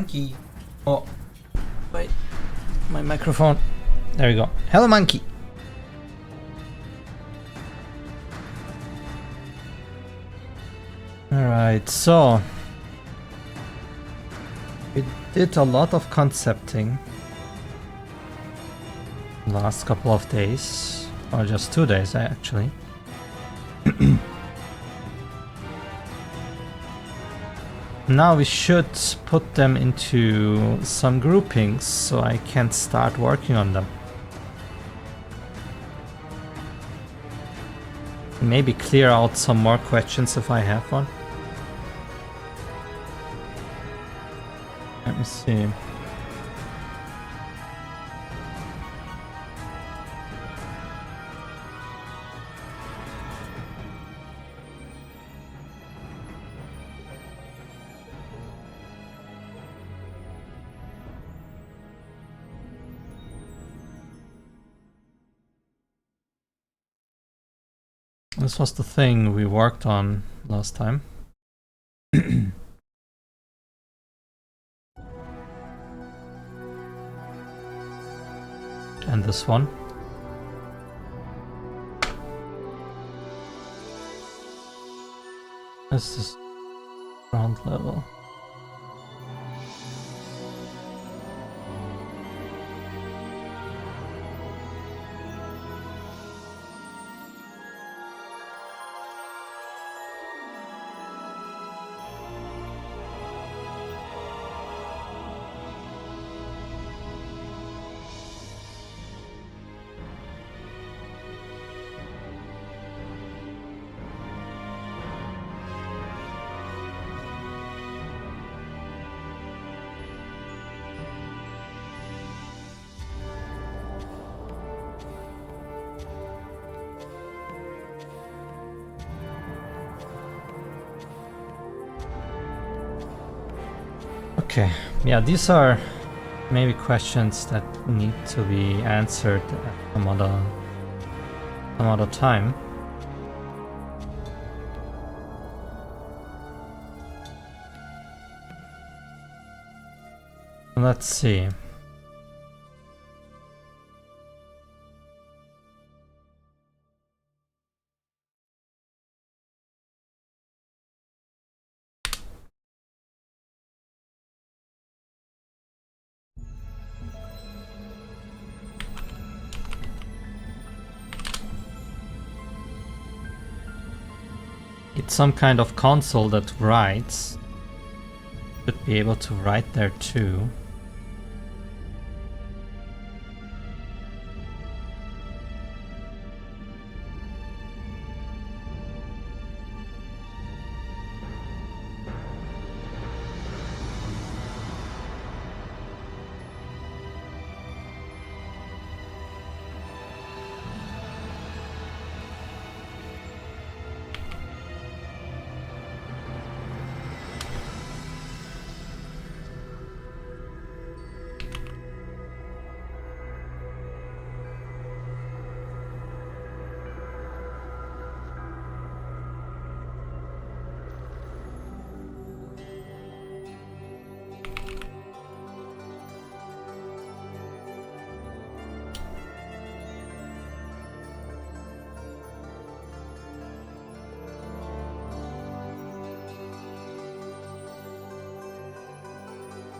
monkey. Oh, wait, my microphone. There we go. Hello, monkey. Alright, so we did a lot of concepting last couple of days, or just 2 days actually. Now we should put them into some groupings so I can start working on them. Maybe clear out some more questions if I have one. Let me see. This was the thing we worked on last time. And this one. This is ground level. Okay, yeah, these are maybe questions that need to be answered at some other time. Let's see. It's some kind of console that writes. Should be able to write there too.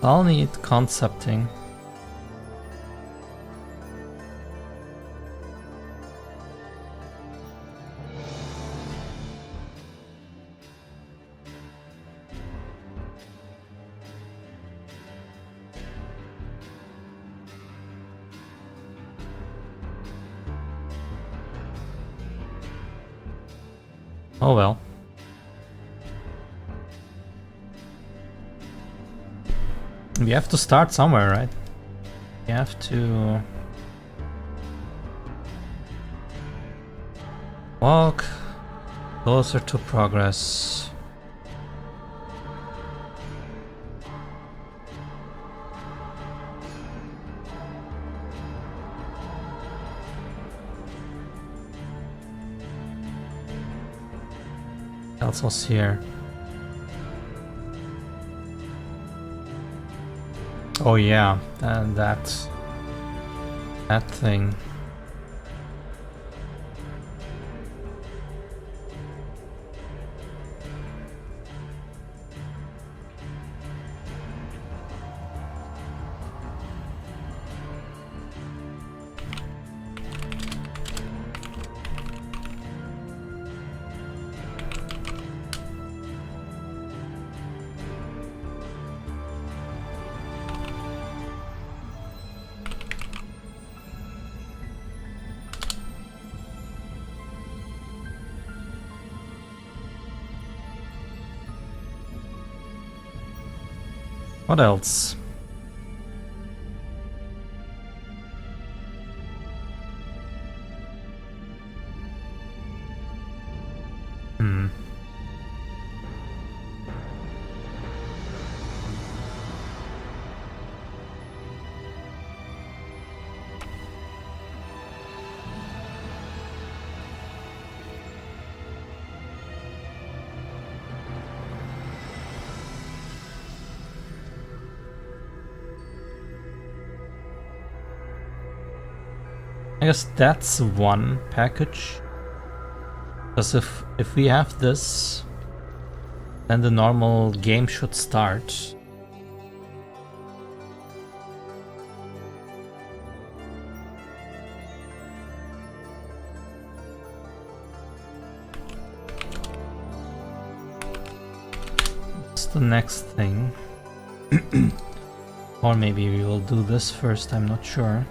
I'll need concepting. Oh well. We have to start somewhere, right? We have to walk closer to progress. What else was here? Oh yeah, and that thing. What else? Hmm. I guess that's one package. Because if we have this, then the normal game should start. What's the next thing? Or maybe we will do this first, I'm not sure.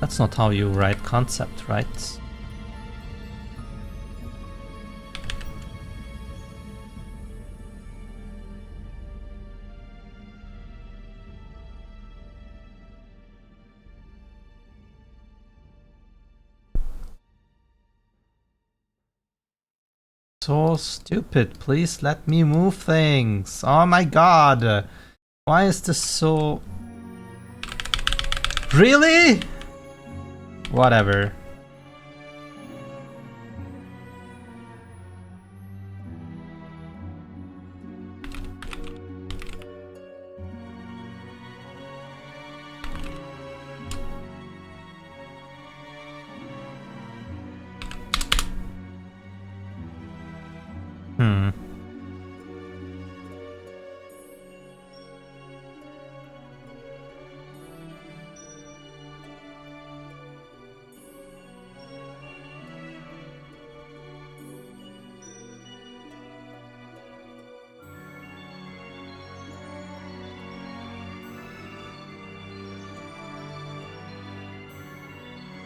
That's not how you write concept, right? So stupid, please let me move things. Oh my god. Why is this so... Really? Whatever.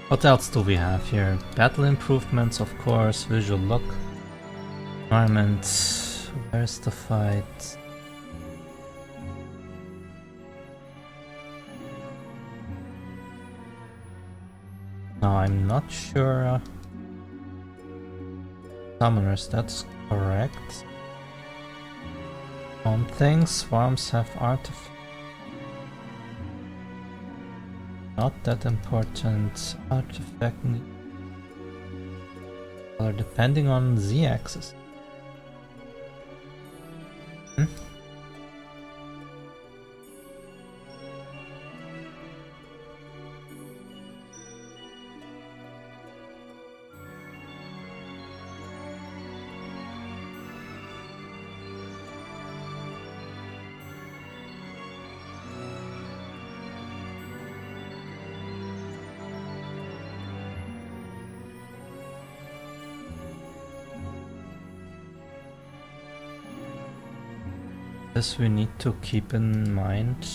What else do we have here? Battle improvements, of course, visual look, environment, where's the fight? No, I'm not sure. Summoners, that's correct. On things, swarms have artifacts. Not that important. Artifact or depending on z-axis. This we need to keep in mind.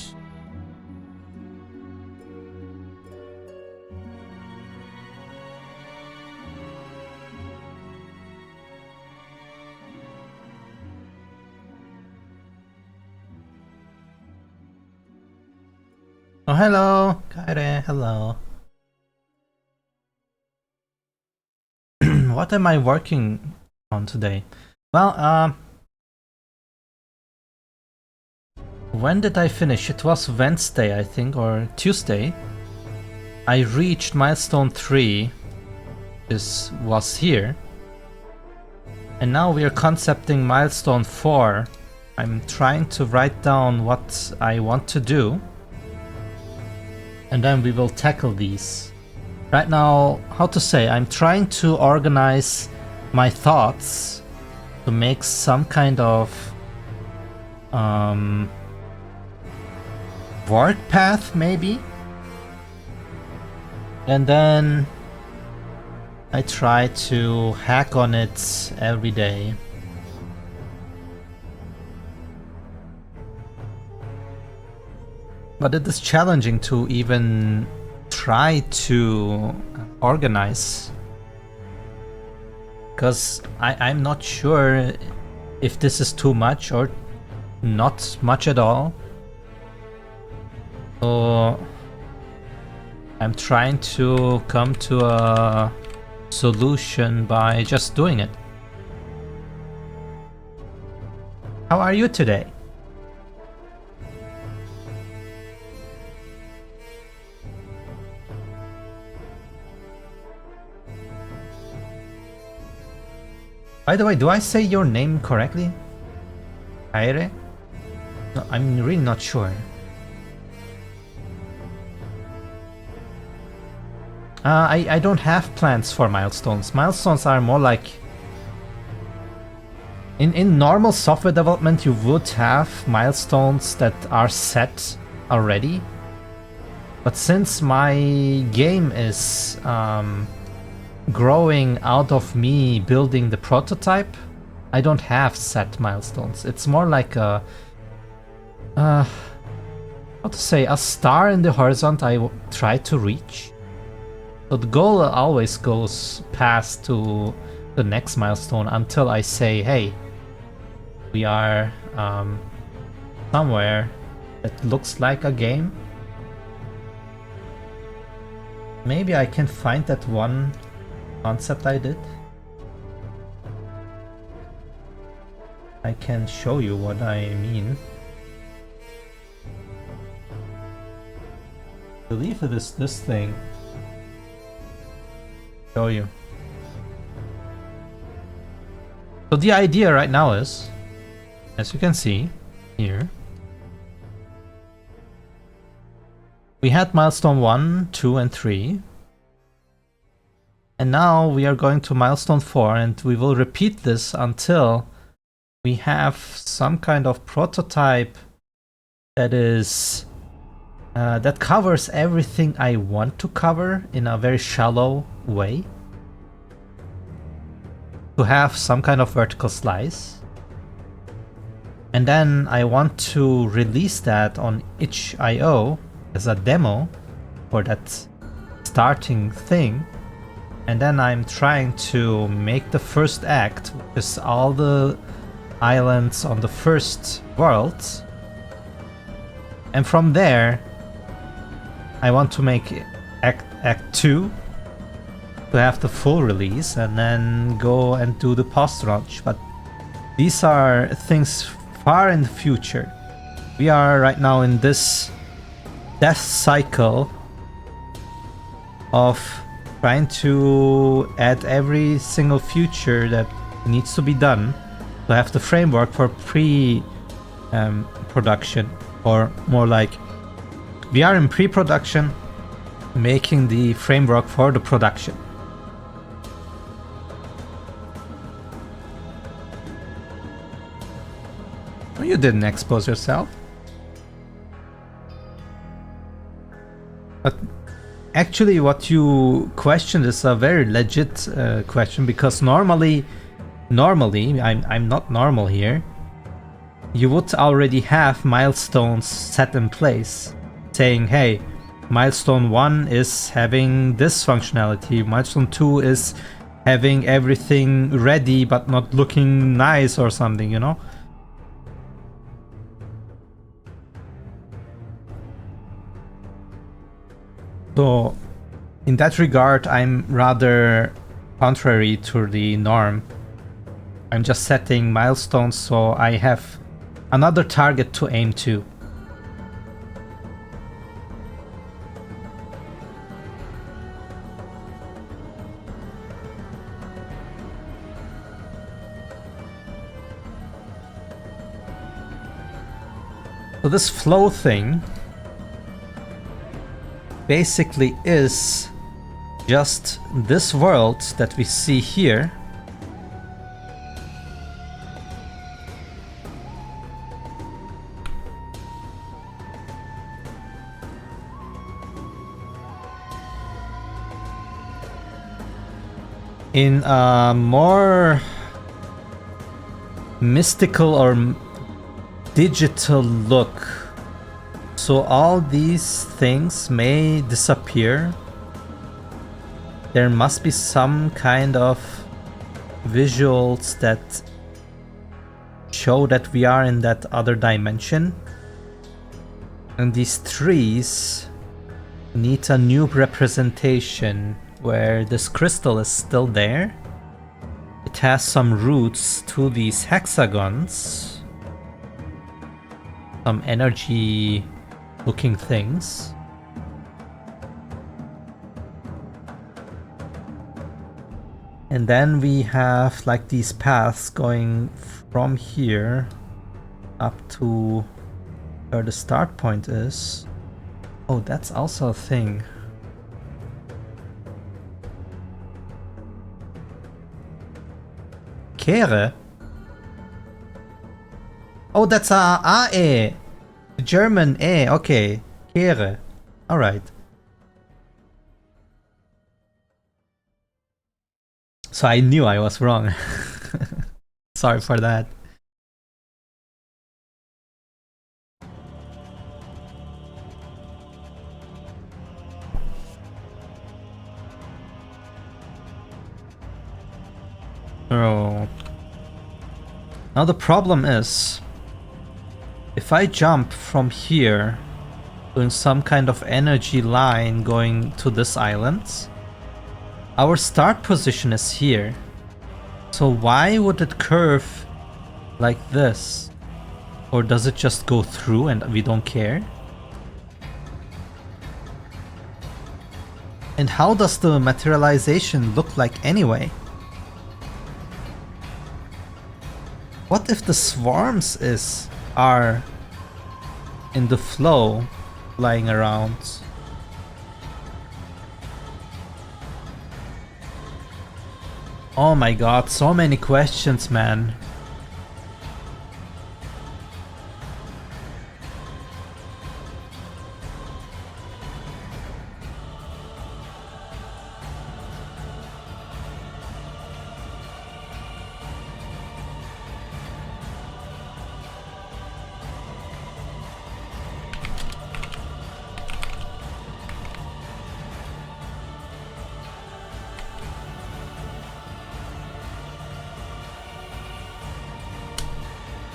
Oh, hello, Kaire, hello. What am I working on today? Well, when did I finish? It was Wednesday, I think, or Tuesday. I reached milestone 3. This was here. And now we are concepting milestone 4. I'm trying to write down what I want to do. And then we will tackle these. Right now, how to say, I'm trying to organize my thoughts to make some kind of work path, maybe. And then I try to hack on it every day. But it is challenging to even try to organize, because I'm not sure if this is too much or not much at all. So I'm trying to come to a solution by just doing it. How are you today? By the way, do I say your name correctly? Aire? No, I'm really not sure. I don't have plans for milestones. Milestones are more like... In normal software development, you would have milestones that are set already. But since my game is growing out of me building the prototype, I don't have set milestones. It's more like a... how to say, a star in the horizon I try to reach. So the goal always goes past to the next milestone until I say, hey, we are somewhere that looks like a game. Maybe I can find that one concept I did. I can show you what I mean. I believe it is this thing. Show you. So the idea right now is, as you can see here, we had milestone 1, 2 and 3. And now we are going to milestone 4, and we will repeat this until we have some kind of prototype that is that covers everything I want to cover in a very shallow way. To have some kind of vertical slice. And then I want to release that on itch.io as a demo for that starting thing. And then I'm trying to make the first act, which is all the islands on the first world. And from there, I want to make Act 2 to have the full release and then go and do the post launch. But these are things far in the future. We are right now in this death cycle of trying to add every single feature that needs to be done to have the framework for pre-production, or more like we are in pre-production, making the framework for the production. You didn't expose yourself. But actually what you questioned is a very legit question, because normally I'm not normal here, you would already have milestones set in place saying, hey, milestone 1 is having this functionality, milestone 2 is having everything ready but not looking nice or something, you know? So in that regard, I'm rather contrary to the norm. I'm just setting milestones so I have another target to aim to. So this flow thing basically is just this world that we see here, in a more mystical or digital look. So all these things may disappear. There must be some kind of visuals that show that we are in that other dimension. And these trees need a new representation where this crystal is still there. It has some roots to these hexagons, some energy looking things. And then we have like these paths going from here up to where the start point is. Oh, that's also a thing. Kehre? Oh, that's a AE. German E, okay. Kehre. Alright. So I knew I was wrong. Sorry for that. Oh. Now the problem is, if I jump from here, doing some kind of energy line going to this island, our start position is here. So why would it curve like this? Or does it just go through and we don't care? And how does the materialization look like anyway? What if the swarms are in the flow, flying around? Oh my god, so many questions, man.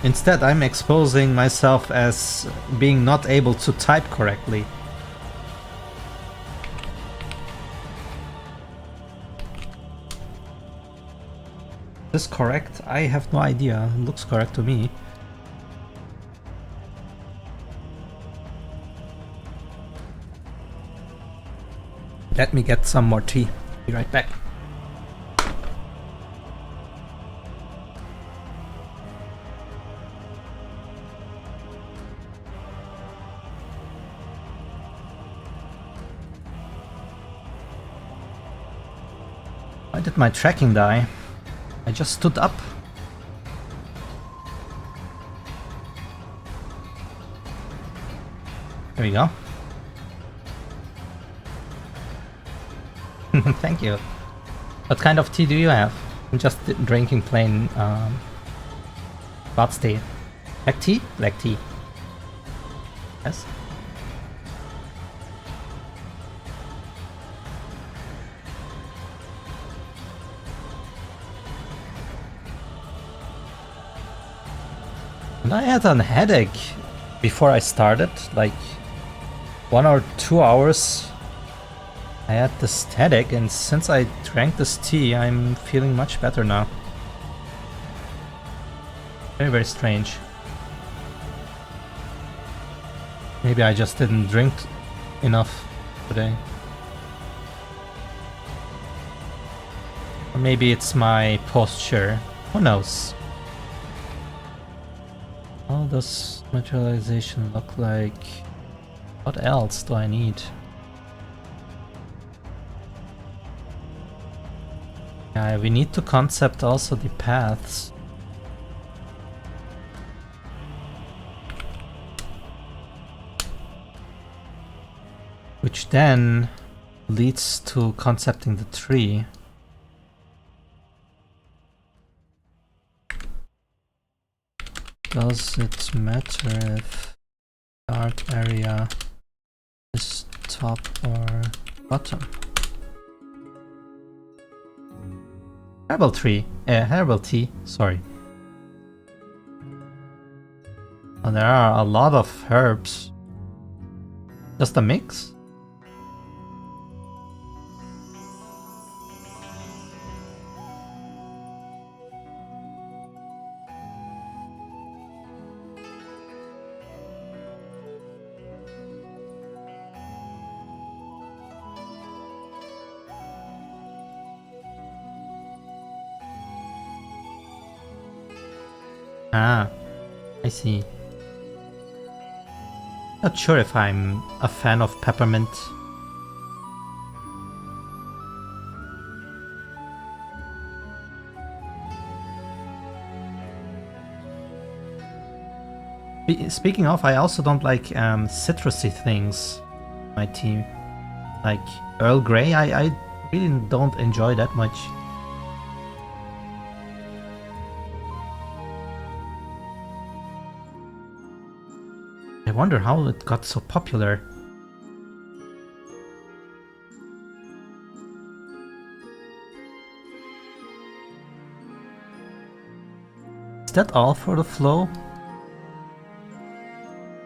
Instead, I'm exposing myself as being not able to type correctly. Is this correct? I have no idea. It looks correct to me. Let me get some more tea. Be right back. Why did my tracking die? I just stood up. There we go. Thank you. What kind of tea do you have? I'm just drinking plain Schwarz tea. Black tea? Black tea. Yes. And I had a headache before I started, like 1 or 2 hours. I had this headache, and since I drank this tea, I'm feeling much better now. Very, very strange. Maybe I just didn't drink enough today. Or maybe it's my posture. Who knows? How does materialization look like? What else do I need? Yeah, we need to concept also the paths. Which then leads to concepting the tree. Does it matter if start area is top or bottom? Herbal tea, sorry. Oh, there are a lot of herbs. Just a mix? Ah, I see. Not sure if I'm a fan of peppermint. Speaking of, I also don't like citrusy things in my tea. Like Earl Grey, I really don't enjoy that much. I wonder how it got so popular. Is that all for the flow?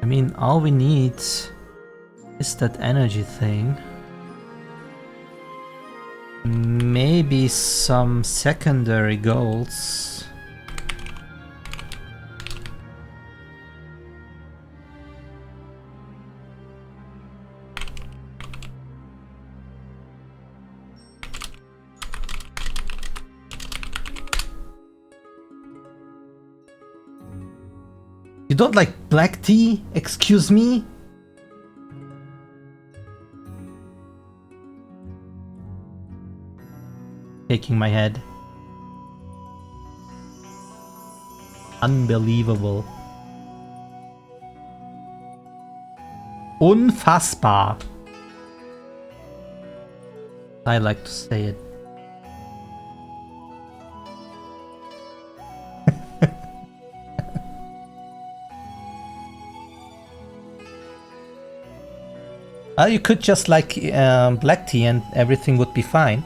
I mean, all we need is that energy thing. Maybe some secondary goals. You don't like black tea? Excuse me? Shaking my head. Unbelievable. Unfassbar. I like to say it. You could just like black tea and everything would be fine.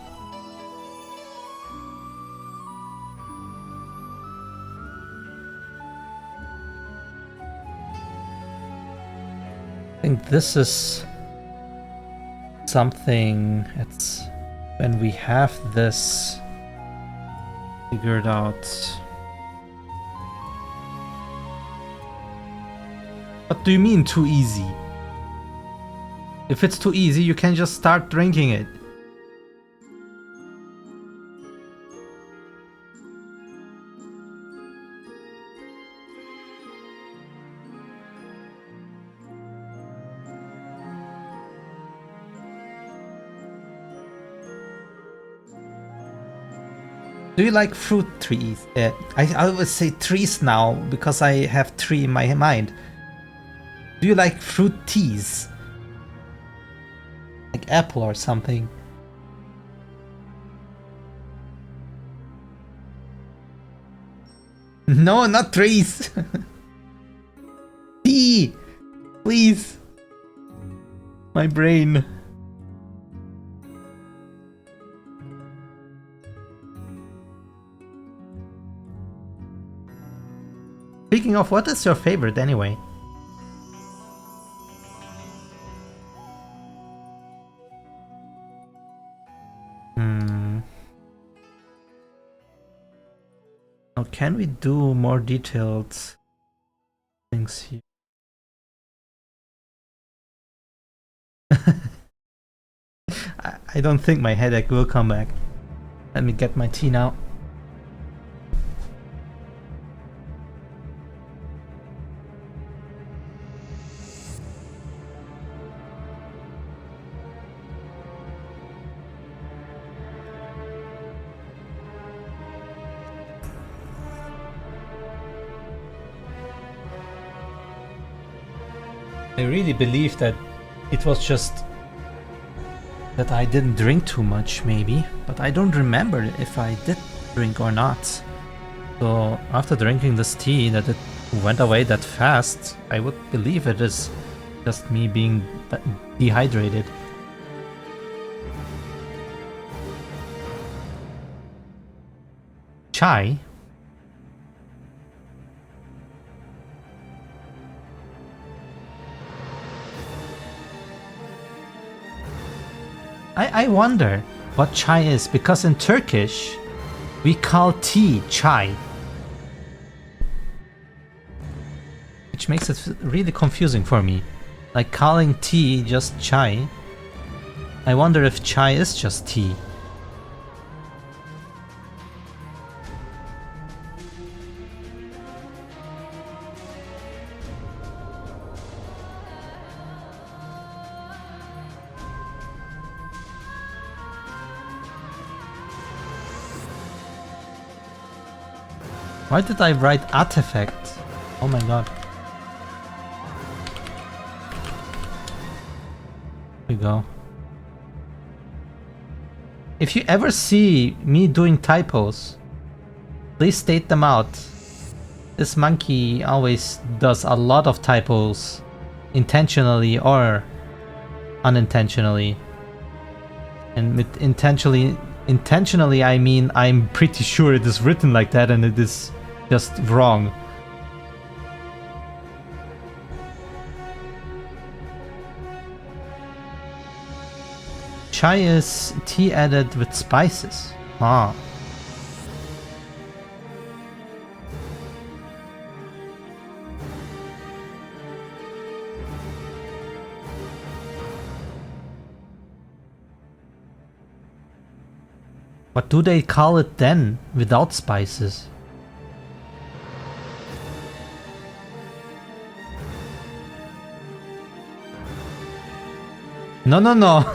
I think this is something, it's when we have this figured out. What do you mean too easy? If it's too easy, you can just start drinking it. Do you like fruit trees? I always say trees now because I have tree in my mind. Do you like fruit teas? Like apple or something? No, not trees! Tea! Please! My brain. Speaking of, what is your favorite anyway? Now, can we do more detailed things here? I don't think my headache will come back. Let me get my tea now. I really believe that it was just that I didn't drink too much, maybe, but I don't remember if I did drink or not. So after drinking this tea, that it went away that fast, I would believe it is just me being dehydrated. Chai? I wonder what chai is, because in Turkish we call tea chai, which makes it really confusing for me. Like calling tea just chai. I wonder if chai is just tea. Why did I write artifact? Oh my god. Here we go. If you ever see me doing typos, please state them out. This monkey always does a lot of typos, intentionally or unintentionally. And with intentionally I mean I'm pretty sure it is written like that and it is just wrong. Chai is tea added with spices. Ah. What do they call it then, without spices? No.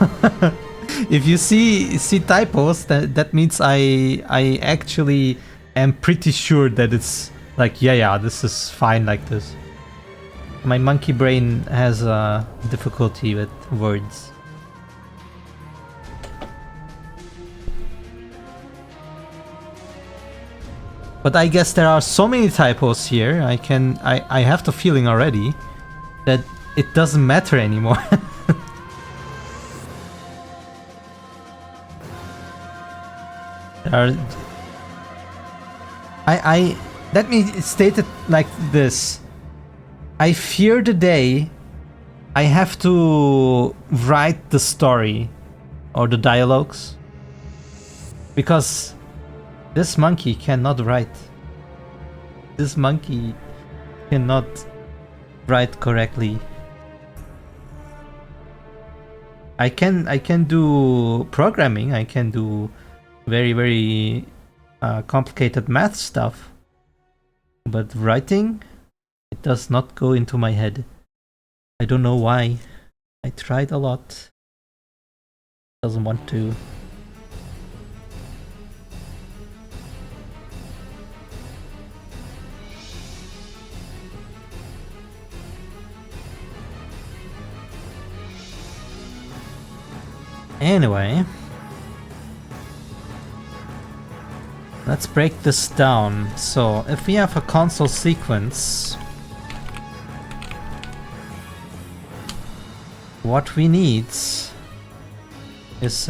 If you see typos, that means I actually am pretty sure that it's like, yeah, this is fine like this. My monkey brain has a difficulty with words. But I guess there are so many typos here, I have the feeling already that it doesn't matter anymore. Let me state it like this. I fear the day I have to write the story or the dialogues, because this monkey cannot write. This monkey cannot write correctly. I can do programming, I can do very complicated math stuff, but writing, it does not go into my head. I don't know why. I tried a lot. Doesn't want to. Anyway, let's break this down. So if we have a console sequence, what we need is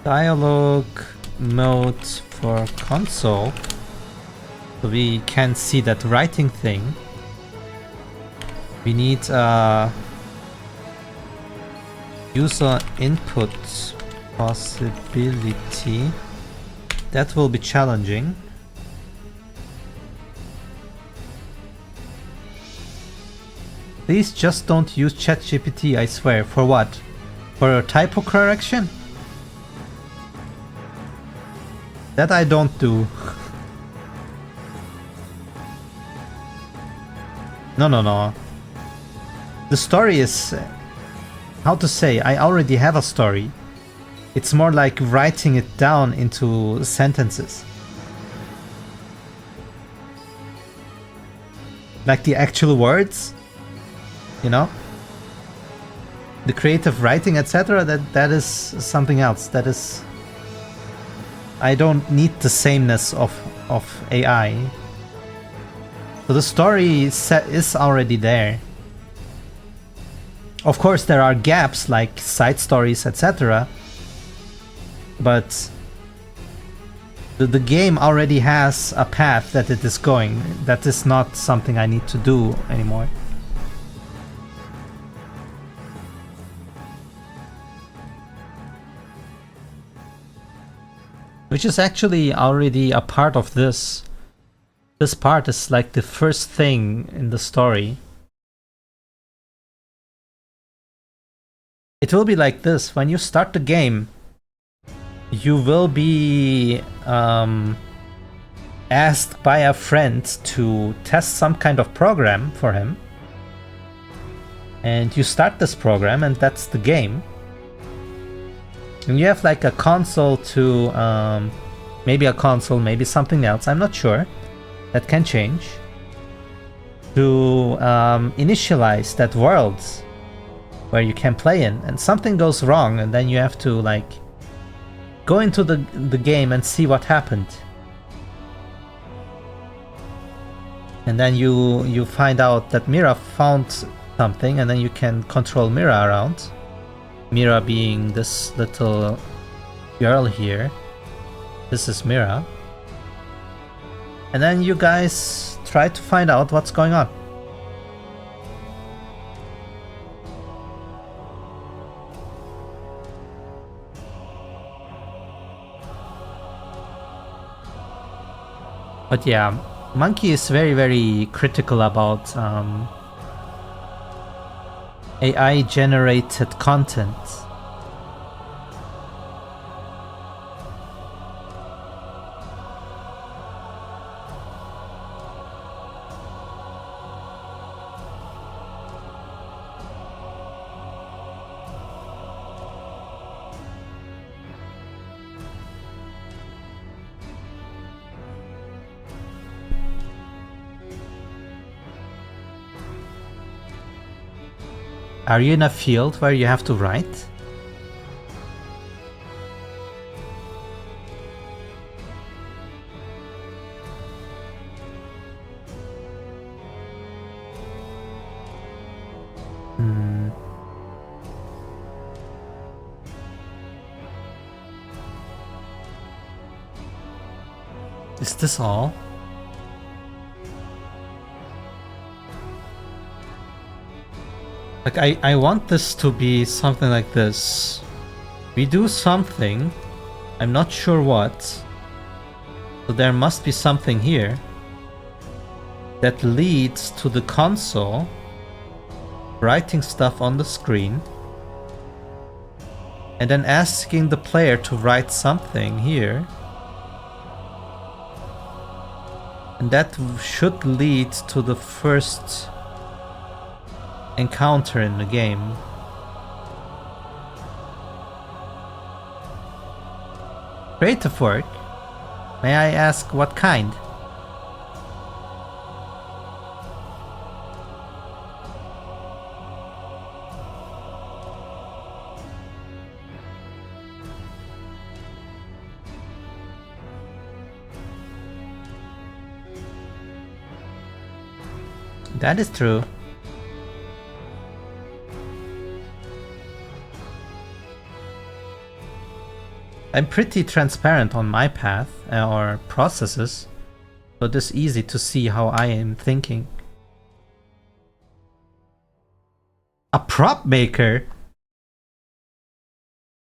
dialogue mode for console, so we can see that writing thing. We need user input possibility. That will be challenging. Please just don't use ChatGPT, I swear. For what? For a typo correction? That I don't do. No. The story is... how to say? I already have a story. It's more like writing it down into sentences. Like the actual words. You know? The creative writing, etc. That is something else. That is... I don't need the sameness of AI. So the story is already there. Of course there are gaps like side stories, etc. But the game already has a path that it is going. That is not something I need to do anymore. Which is actually already a part of this. This part is like the first thing in the story. It will be like this. When you start the game, you will be asked by a friend to test some kind of program for him. And you start this program and that's the game. And you have like a console to... maybe a console, maybe something else, I'm not sure. That can change. To initialize that world where you can play in, and something goes wrong and then you have to like go into the game and see what happened. And then you find out that Mira found something, and then you can control Mira around. Mira being this little girl here. This is Mira. And then you guys try to find out what's going on. But yeah, Monkey is very critical about AI generated content. Are you in a field where you have to write? Is this all? Like, I want this to be something like this. We do something, I'm not sure what, so there must be something here. that leads to the console writing stuff on the screen and then asking the player to write something here. And that should lead to the first encounter in the game. Creative work? May I ask what kind? That is true. I'm pretty transparent on my path or processes, so it is easy to see how I am thinking. A prop maker?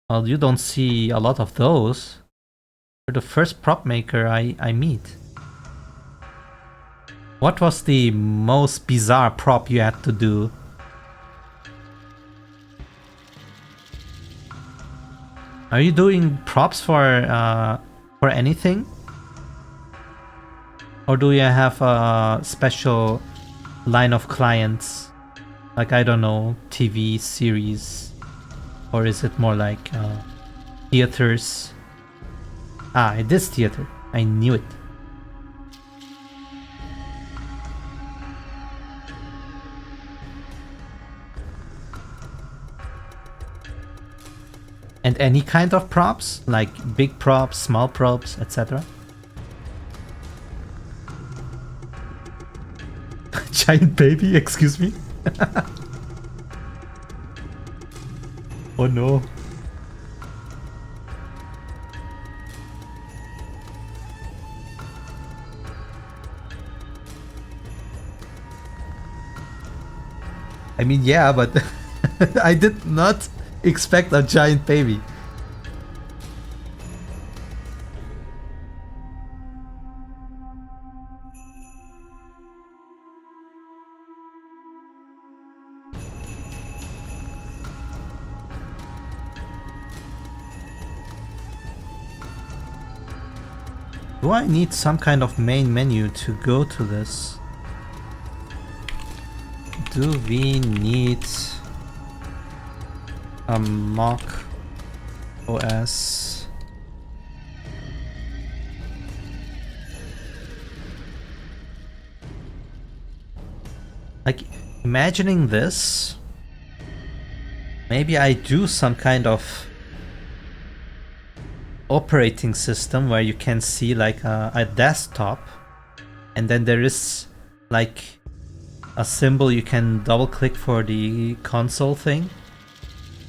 Well, you don't see a lot of those. You're the first prop maker I meet. What was the most bizarre prop you had to do? Are you doing props for anything? Or do you have a special line of clients? Like, I don't know, TV series? Or is it more like theaters? Ah, it is theater. I knew it. And any kind of props, like big props, small props, etc. Giant baby, excuse me? Oh no. I mean, yeah, but I did not expect a giant baby. Do I need some kind of main menu to go to this? Do we need a mock OS? Like, imagining this, maybe I do some kind of operating system where you can see like a desktop, and then there is like a symbol you can double click for the console thing,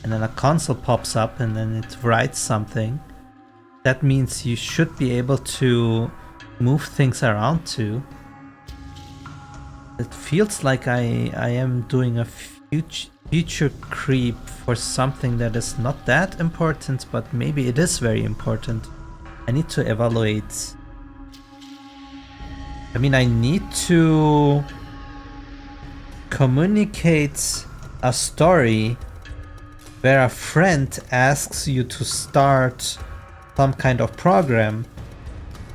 and then a console pops up and then it writes something. That means you should be able to move things around too. It feels like I am doing a future creep for something that is not that important, but maybe it is very important. I need to evaluate. I mean, I need to communicate a story where a friend asks you to start some kind of program,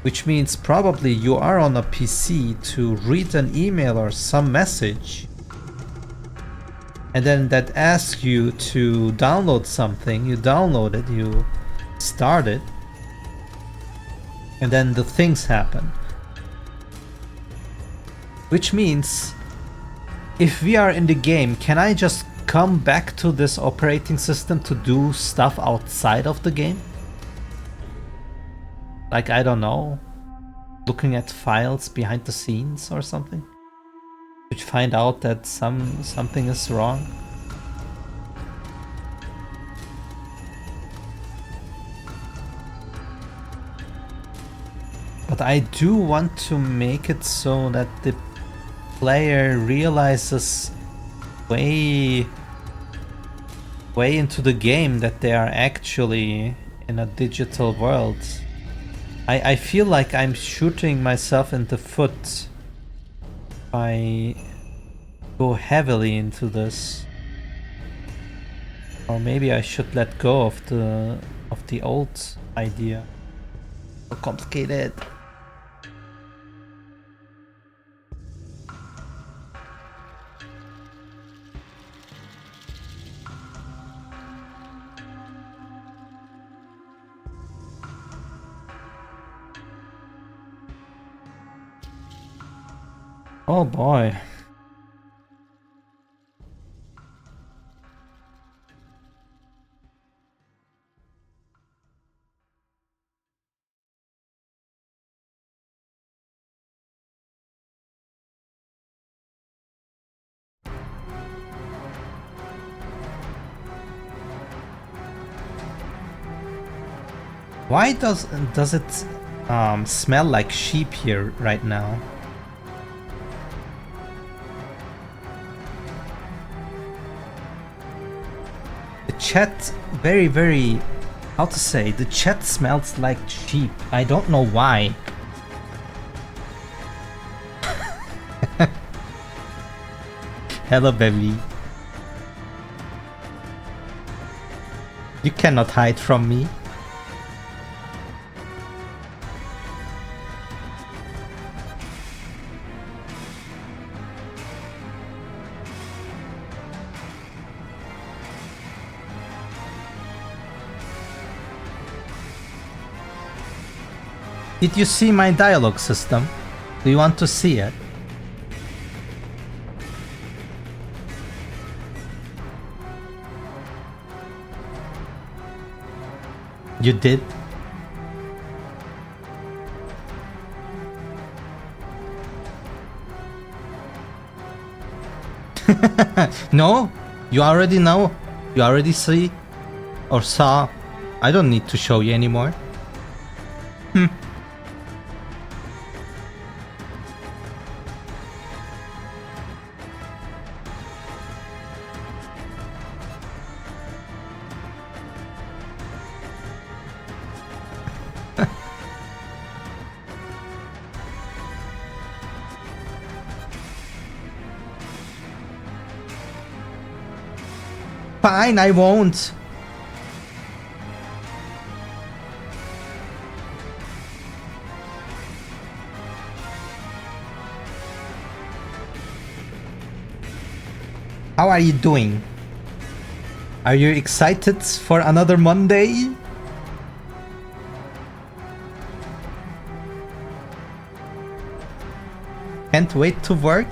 which means probably you are on a PC to read an email or some message, and then that asks you to download something. You download it, you start it, and then the things happen. Which means, if we are in the game, can I just come back to this operating system to do stuff outside of the game? Like, I don't know, looking at files behind the scenes or something? To find out that something is wrong? But I do want to make it so that the player realizes way into the game that they are actually in a digital world. I feel like I'm shooting myself in the foot I go heavily into this. Or maybe I should let go of the old idea. So complicated. Oh boy. Why does it smell like sheep here right now? The chat very, how to say, the chat smells like sheep. I don't know why. Hello, baby. You cannot hide from me. Did you see my dialogue system? Do you want to see it? You did? No? You already know? You already see? Or saw? I don't need to show you anymore. Fine, I won't. How are you doing? Are you excited for another Monday? Can't wait to work?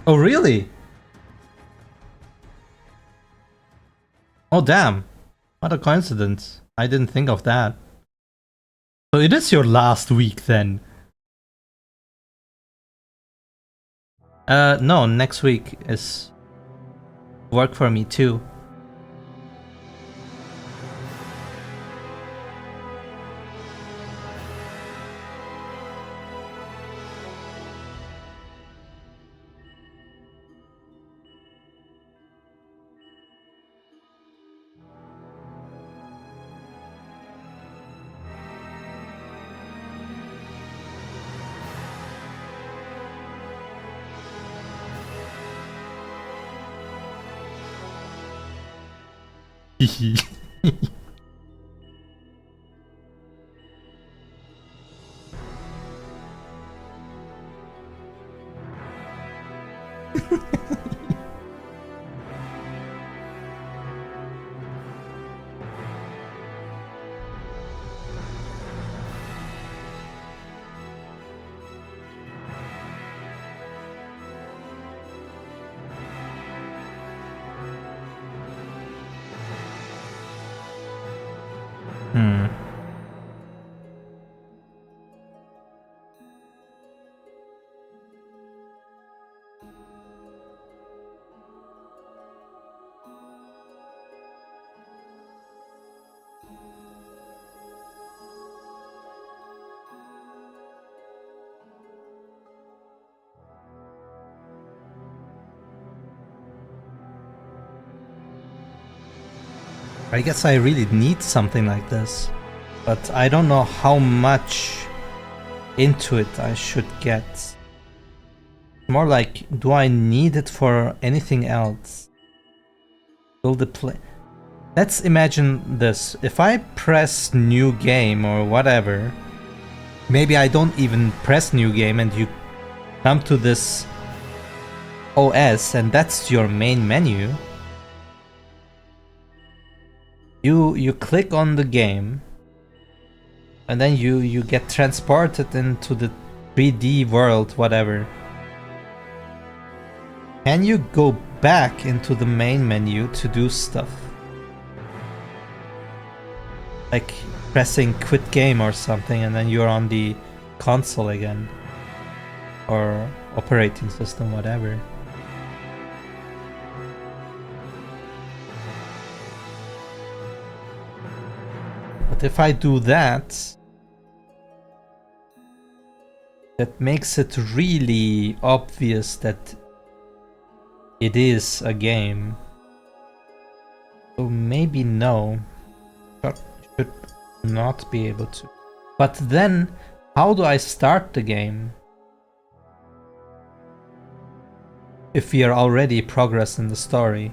Oh, really? Oh, damn. What a coincidence. I didn't think of that. So it is your last week then? No, next week is work for me too. Hmm. I guess I really need something like this, but I don't know how much into it I should get. More like, do I need it for anything else? Will the play... Let's imagine this. If I press new game or whatever, maybe I don't even press new game and you come to this OS and that's your main menu. You click on the game and then you get transported into the 3D world, whatever. Can you go back into the main menu to do stuff? Like pressing quit game or something and then you're on the console again. Or operating system, whatever. But if I do that, that makes it really obvious that it is a game. So maybe no. Should not be able to. But then, how do I start the game? If we are already progressing the story.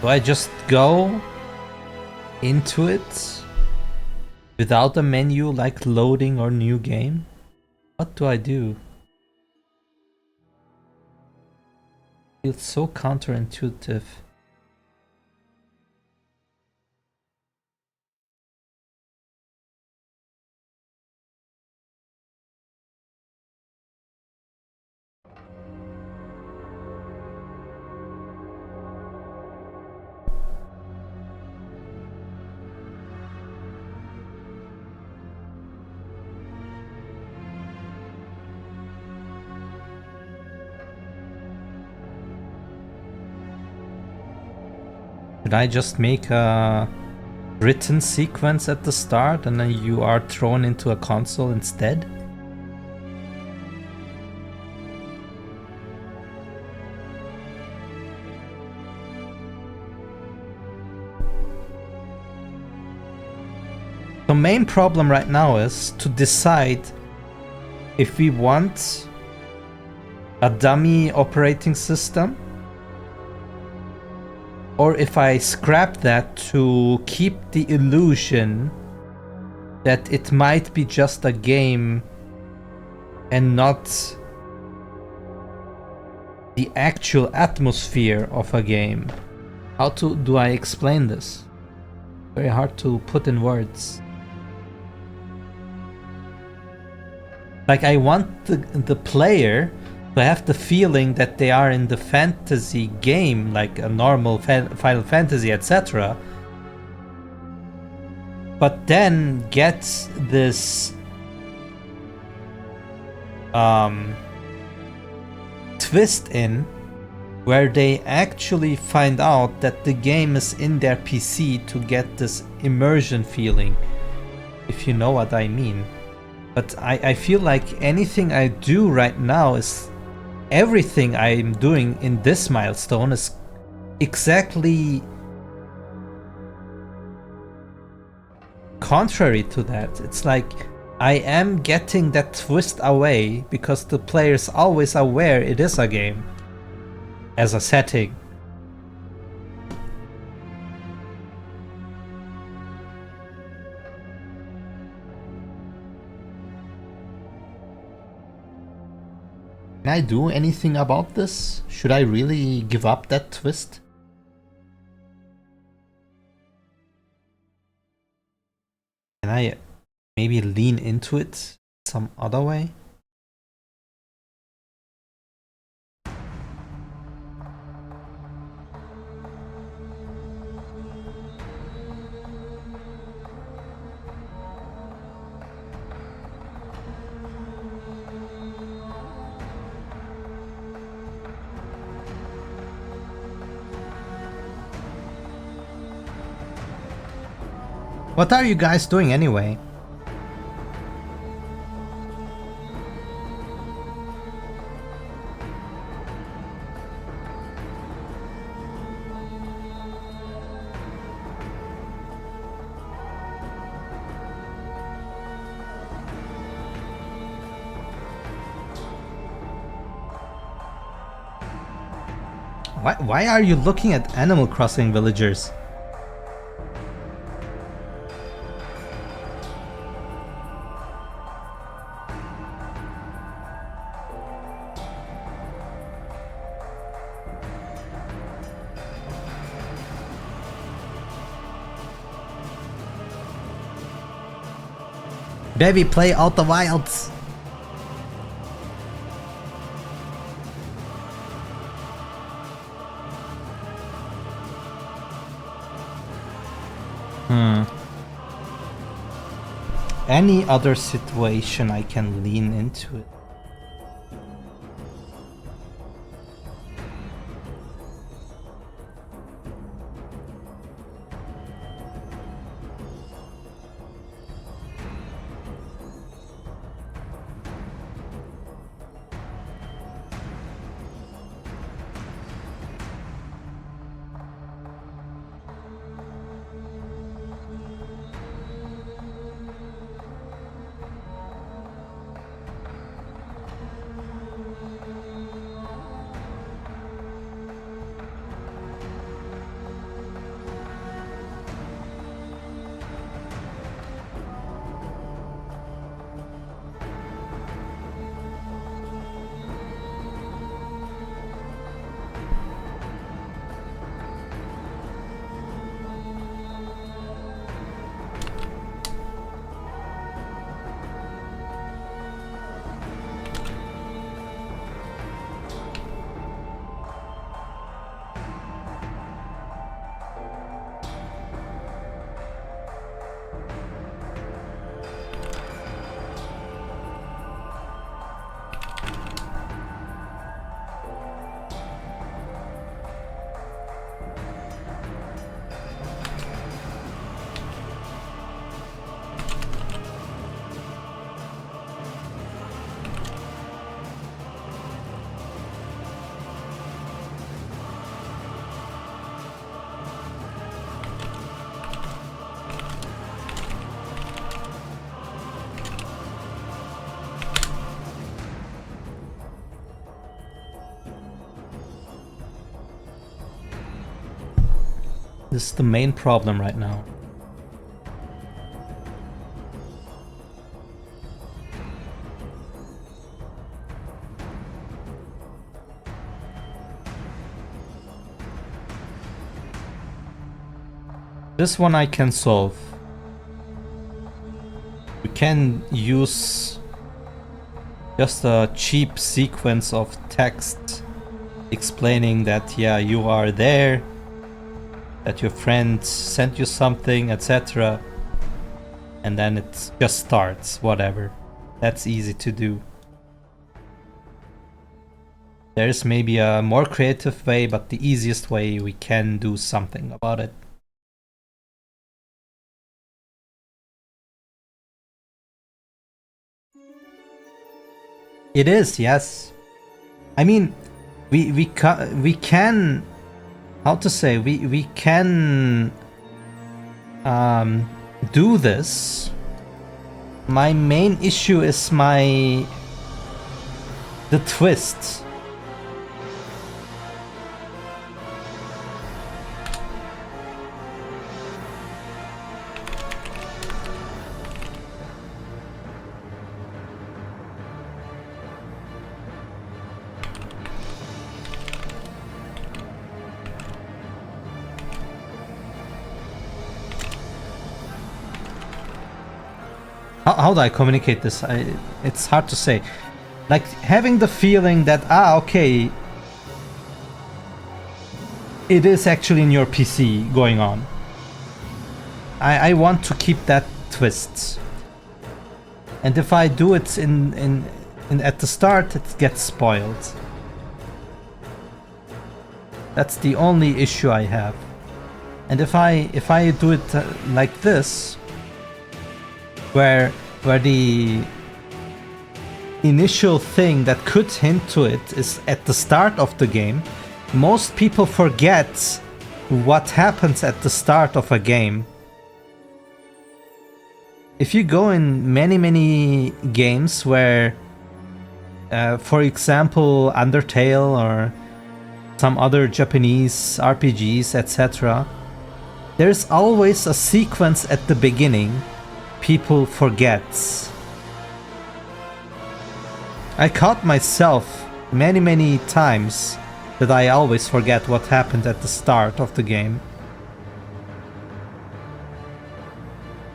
Do I just go into it without a menu like loading or new game? What do I do? Feels so counterintuitive. Should I just make a written sequence at the start and then you are thrown into a console instead? The main problem right now is to decide if we want a dummy operating system or if I scrap that to keep the illusion that it might be just a game and not the actual atmosphere of a game. How do I explain this? Very hard to put in words. Like, I want the player to have the feeling that they are in the fantasy game, like a normal Final Fantasy, etc. But then gets this twist in where they actually find out that the game is in their PC to get this immersion feeling, if you know what I mean. But I feel like anything I do right now is... everything I'm doing in this milestone is exactly contrary to that. It's like I am getting that twist away because the player is always aware it is a game as a setting. Can I do anything about this? Should I really give up that twist? Can I maybe lean into it some other way? What are you guys doing anyway? Why are you looking at Animal Crossing villagers? Baby, play Out the Wilds! Any other situation I can lean into it. This is the main problem right now. This one I can solve. We can use just a cheap sequence of text explaining that, yeah, you are there, that your friend sent you something, etc. And then it just starts, whatever. That's easy to do. There's maybe a more creative way, but the easiest way, we can do something about it. It is, yes. I mean, we can, how to say, we can do this. My main issue is the twist. How do I communicate this? It's hard to say. Like, having the feeling that, okay, it is actually in your PC going on. I want to keep that twist. And if I do it in at the start, it gets spoiled. That's the only issue I have. And if I do it like this, where the initial thing that could hint to it is at the start of the game, most people forget what happens at the start of a game. If you go in many games where, for example, Undertale or some other Japanese RPGs, etc., there's always a sequence at the beginning people forget. I caught myself many times that I always forget what happened at the start of the game.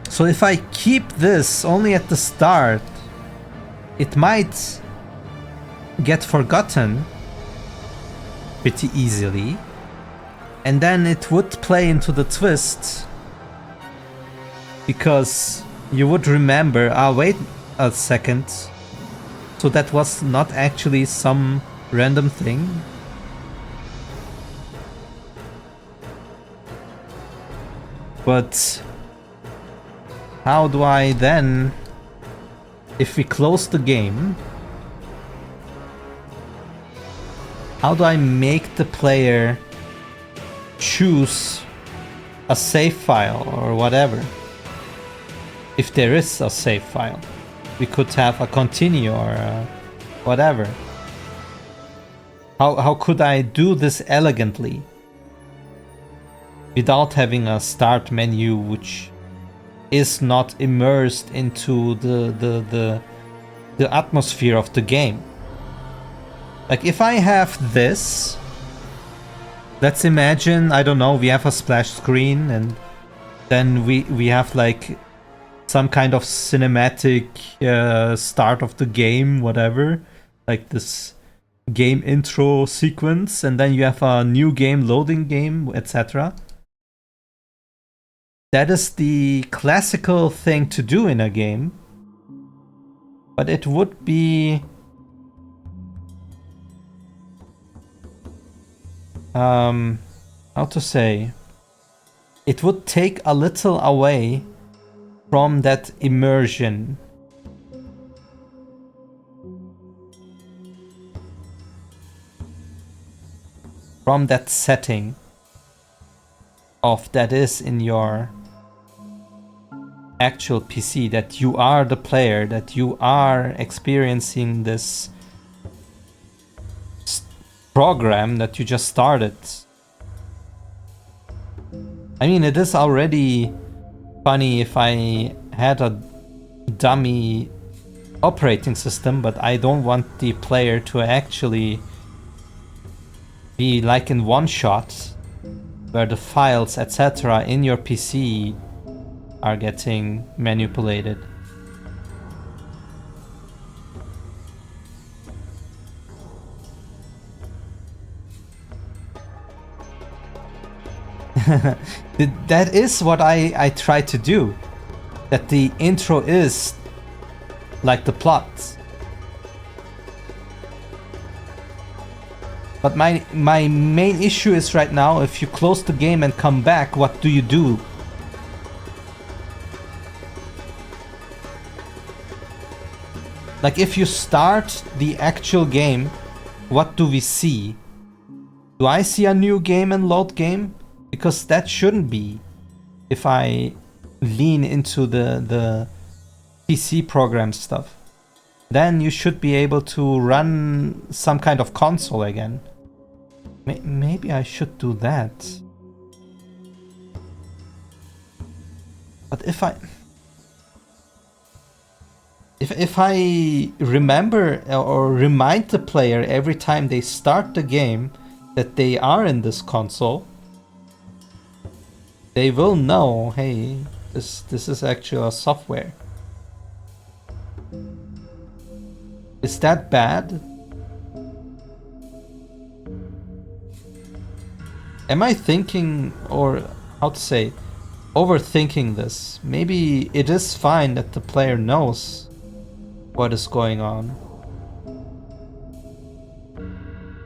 So if I keep this only at the start, it might get forgotten pretty easily, and then it would play into the twist, because you would remember, wait a second, so that was not actually some random thing. But how do I then, if we close the game, how do I make the player choose a save file or whatever? If there is a save file, we could have a continue or a whatever. How could I do this elegantly without having a start menu which is not immersed into the atmosphere of the game? Like if I have this, let's imagine, I don't know, we have a splash screen and then we have like some kind of cinematic start of the game, whatever, like this game intro sequence, and then you have a new game, loading game, etc. That is the classical thing to do in a game, but it would be how to say, it would take a little away from that immersion. From that setting of that is in your actual PC, that you are the player, that you are experiencing this program that you just started. I mean, it is already funny if I had a dummy operating system, but I don't want the player to actually be like in one shot where the files, etc., in your PC are getting manipulated. That is what I try to do. That the intro is like the plot. But my main issue is right now, if you close the game and come back, what do you do? Like if you start the actual game, what do we see? Do I see a new game and load game? Because that shouldn't be. If I lean into the PC program stuff, then you should be able to run some kind of console again. Maybe I should do that. But if I remember or remind the player every time they start the game that they are in this console, they will know, hey, this is actually a software. Is that bad? Am I thinking, or how to say, overthinking this? Maybe it is fine that the player knows what is going on.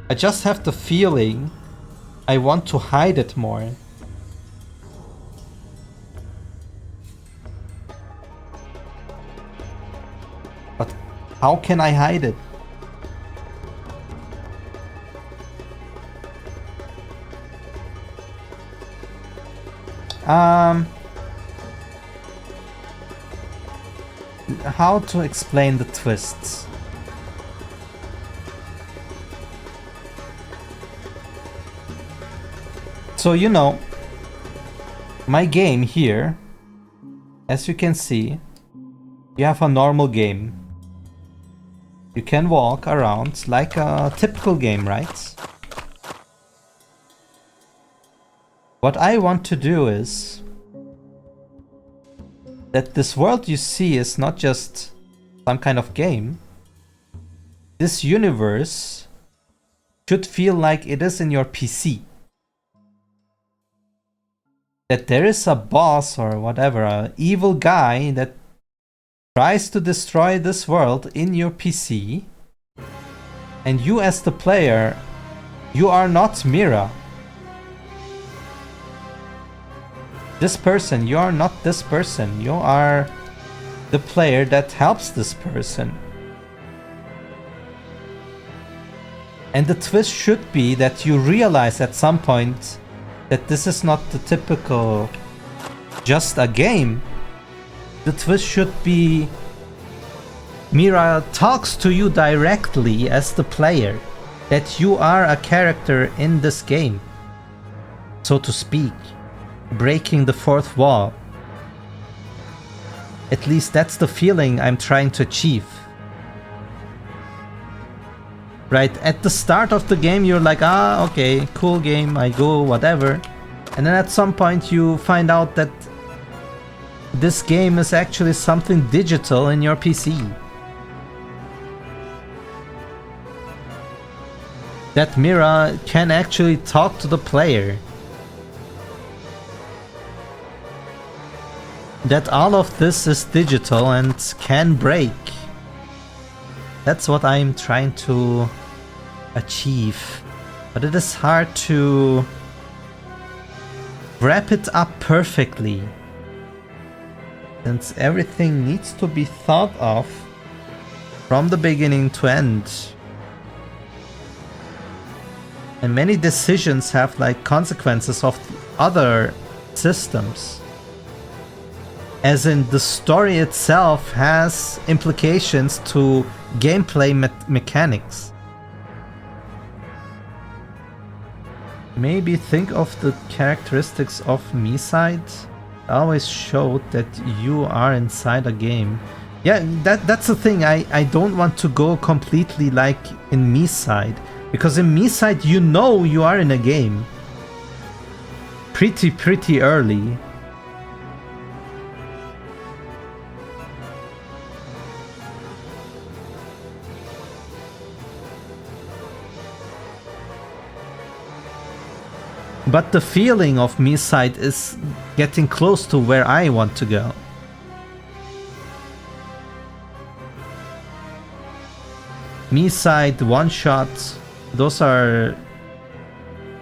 I just have the feeling I want to hide it more. But how can I hide it? How to explain the twists? So, you know, my game here, as you can see, you have a normal game. You can walk around like a typical game, right? What I want to do is that this world you see is not just some kind of game. This universe should feel like it is in your PC. That there is a boss or whatever, an evil guy that tries to destroy this world in your PC, and you as the player, you are not Mira. This person, you are not this person, you are the player that helps this person. And the twist should be that you realize at some point that this is not the typical just a game. The twist should be Mira talks to you directly as the player, that you are a character in this game, so to speak, breaking the fourth wall. At least that's the feeling I'm trying to achieve. Right, at the start of the game you're like, ah, okay, cool game, I go, whatever. And then at some point you find out that this game is actually something digital in your PC. That Mira can actually talk to the player. That all of this is digital and can break. That's what I'm trying to achieve. But it is hard to wrap it up perfectly, since everything needs to be thought of from the beginning to end. And many decisions have like consequences of other systems. As in, the story itself has implications to gameplay mechanics. Maybe think of the characteristics of MiSide. I always showed that you are inside a game. Yeah, that's the thing. I don't want to go completely like in MiSide, because in MiSide you know you are in a game pretty early. But the feeling of MiSide is getting close to where I want to go. MiSide, One Shot, those are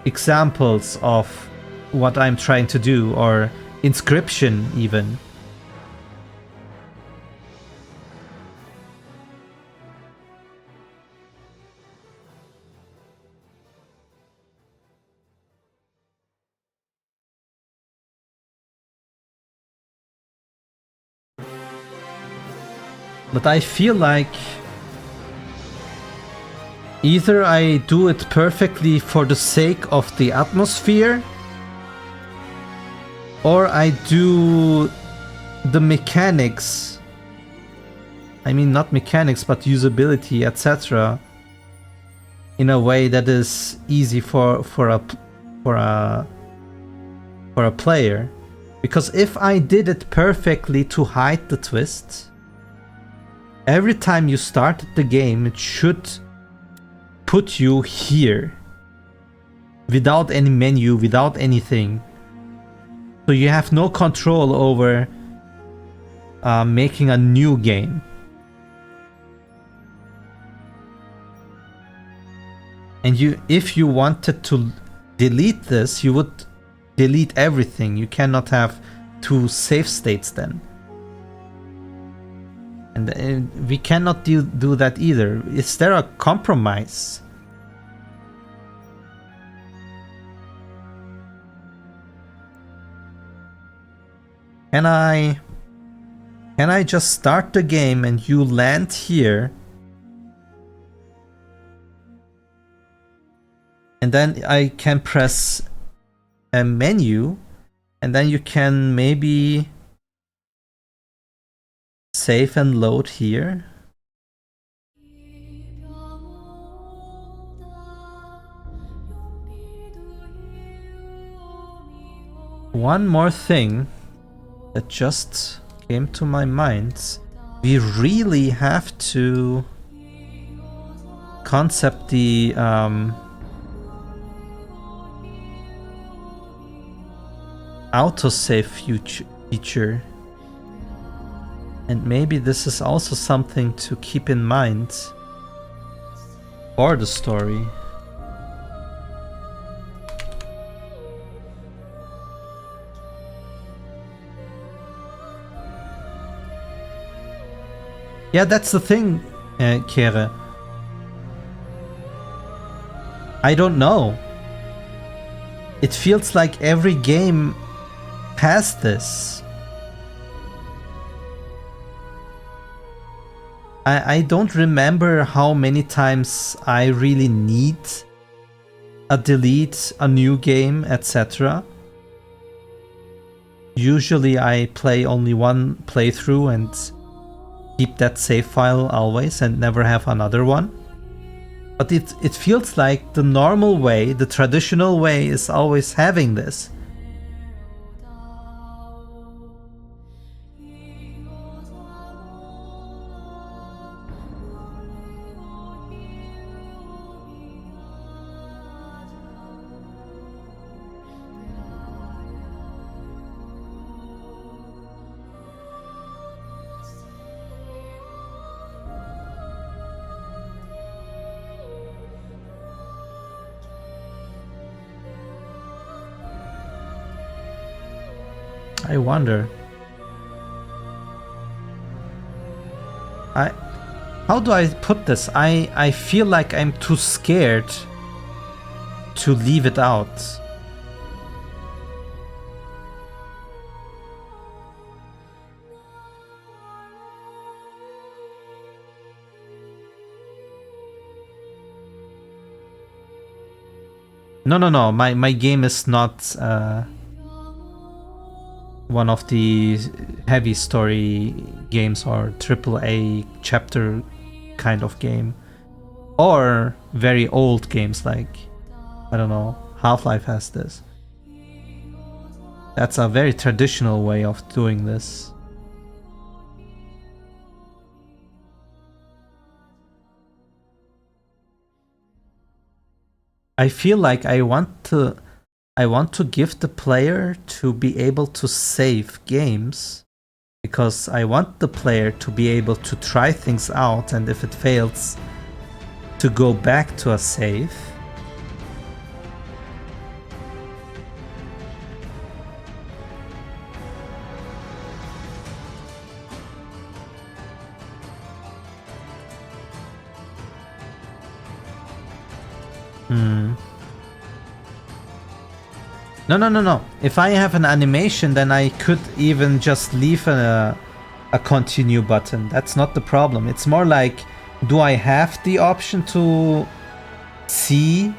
examples of what I'm trying to do, or Inscription even. But I feel like either I do it perfectly for the sake of the atmosphere, or I do the mechanics, I mean not mechanics but usability, etc., in a way that is easy for a player. Because if I did it perfectly to hide the twist, every time you start the game it should put you here without any menu, without anything. So you have no control over making a new game. And if you wanted to delete this, you would delete everything. You cannot have two save states then. And we cannot do that either. Is there a compromise? Can I just start the game and you land here? And then I can press a menu, and then you can maybe save and load here. One more thing that just came to my mind. We really have to concept the autosave feature. And maybe this is also something to keep in mind for the story. Yeah, that's the thing, Kere. I don't know. It feels like every game has this. I don't remember how many times I really need a delete, a new game, etc. Usually I play only one playthrough and keep that save file always and never have another one. But it feels like the normal way, the traditional way, is always having this. I wonder. How do I put this? I feel like I'm too scared to leave it out. No. My game is not one of the heavy story games or AAA chapter kind of game, or very old games like, I don't know, Half-Life has this. That's a very traditional way of doing this. I feel like I want to give the player to be able to save games, because I want the player to be able to try things out, and if it fails, to go back to a save. No. If I have an animation, then I could even just leave a continue button. That's not the problem. It's more like, do I have the option to see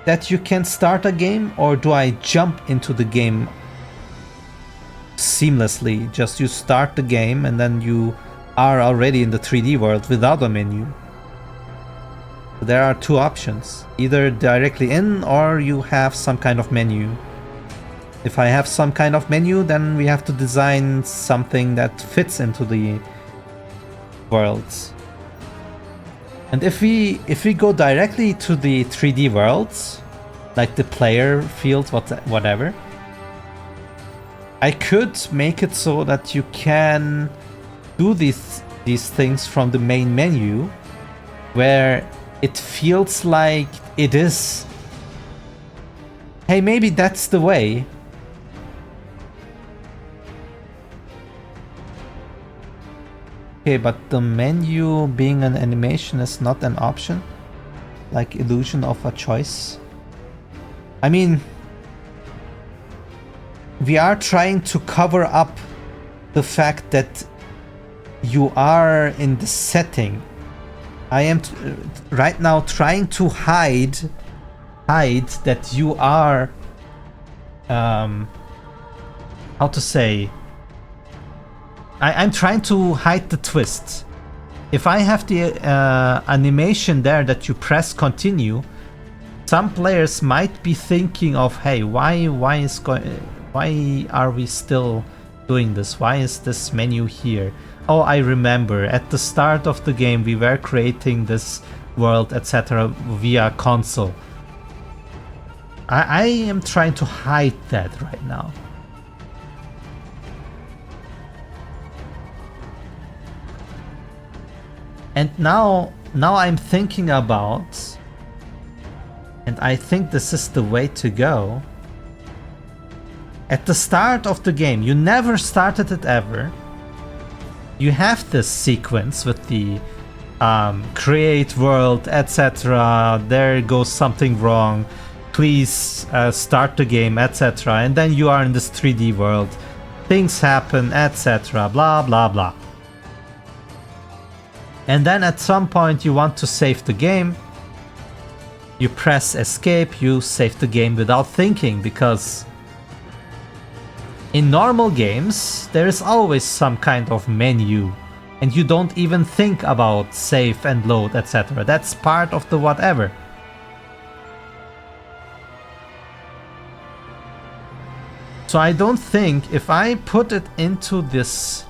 that you can start a game, or do I jump into the game seamlessly? Just you start the game and then you are already in the 3D world without a menu. There are two options, either directly in or you have some kind of menu. If I have some kind of menu, then we have to design something that fits into the worlds. And if we go directly to the 3D worlds, like the player field, whatever, I could make it so that you can do these things from the main menu, where it feels like it is, hey, maybe that's the way. Okay, but the menu being an animation is not an option? Like illusion of a choice? I mean, we are trying to cover up the fact that you are in the setting. I am right now trying to hide that you are how to say, I'm trying to hide the twist. If I have the animation there that you press continue, some players might be thinking of, hey, why are we still doing this? Why is this menu here? Oh, I remember at the start of the game we were creating this world, etc. via console. I am trying to hide that right now. And now I'm thinking about, and I think this is the way to go. At the start of the game, you never started it ever. You have this sequence with the create world, etc. There goes something wrong. Please start the game, etc. And then you are in this 3D world. Things happen, etc. Blah, blah, blah. And then at some point you want to save the game. You press escape, you save the game without thinking, because in normal games there is always some kind of menu and you don't even think about save and load, etc. That's part of the whatever. So I don't think if I put it into this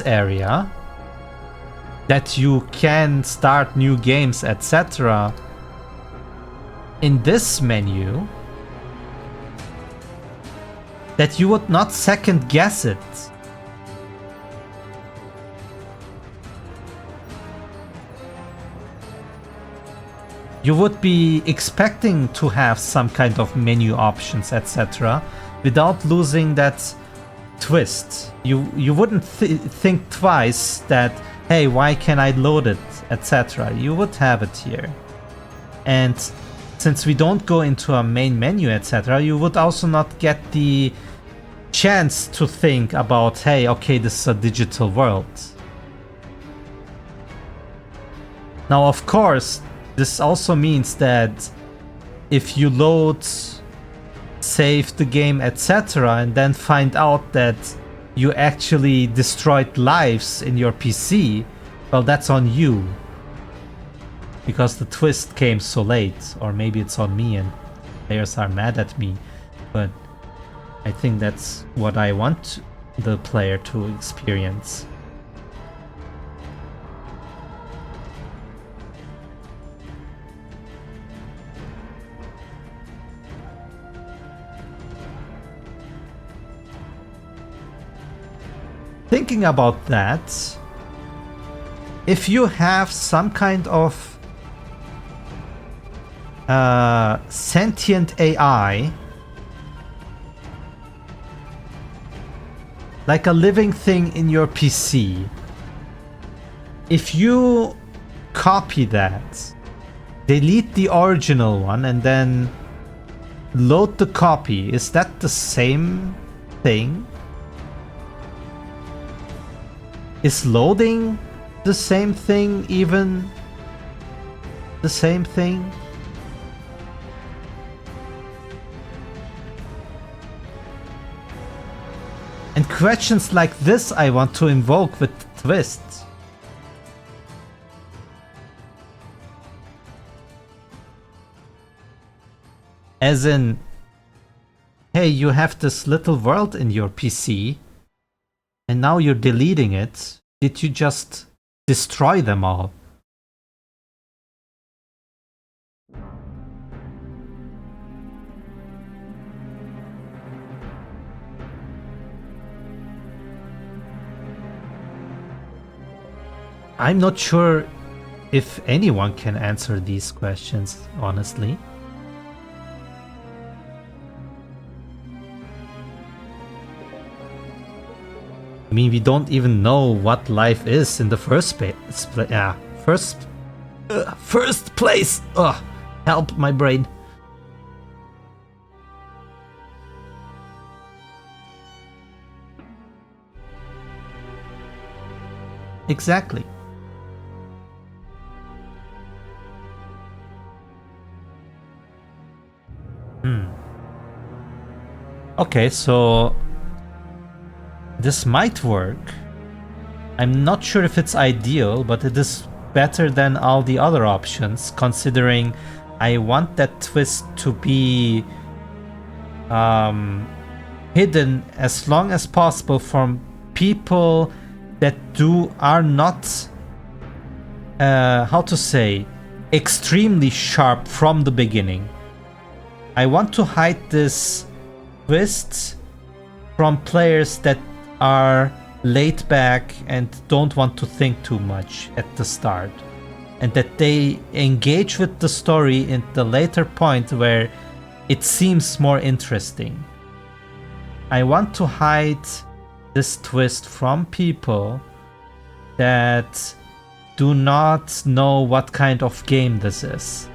area that you can start new games, etc. in this menu, that you would not second guess it. You would be expecting to have some kind of menu options, etc. without losing that twist. You wouldn't think twice that, hey, why can I load it, etc. You would have it here. And since we don't go into a main menu, etc., you would also not get the chance to think about, hey, okay, this is a digital world. Now, of course, this also means that if you load, save the game, etc., and then find out that you actually destroyed lives in your PC, well, that's on you. Because the twist came so late, or maybe it's on me and players are mad at me, but I think that's what I want the player to experience. Thinking about that, if you have some kind of sentient AI, like a living thing in your PC, if you copy that, delete the original one, and then load the copy, is that the same thing? Is loading the same thing, even the same thing? And questions like this I want to invoke with twists. As in, hey, you have this little world in your PC, and now you're deleting it. Did you just destroy them all? I'm not sure if anyone can answer these questions, honestly. I mean, we don't even know what life is in the first first place. Ugh, help my brain. Exactly. Okay, so this might work. I'm not sure if it's ideal, but it is better than all the other options, considering I want that twist to be hidden as long as possible from people that are not, how to say, extremely sharp from the beginning. I want to hide this twist from players that are laid back and don't want to think too much at the start, and that they engage with the story in the later point where it seems more interesting. I want to hide this twist from people that do not know what kind of game this is.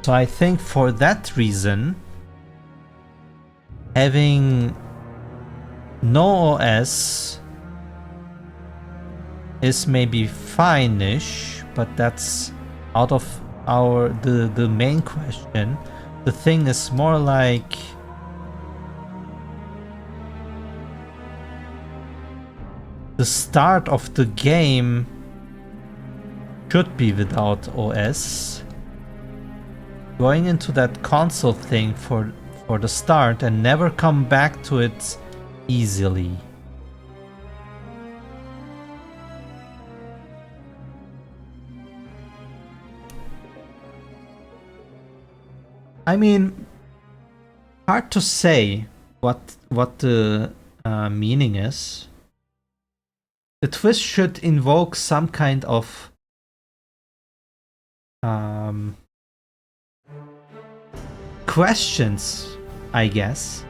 So I think for that reason, having no OS is maybe fine-ish, but that's out of the main question. The thing is more like the start of the game should be without OS. Going into that console thing for the start and never come back to it easily. I mean, hard to say what the meaning is. The twist should invoke some kind of questions, I guess.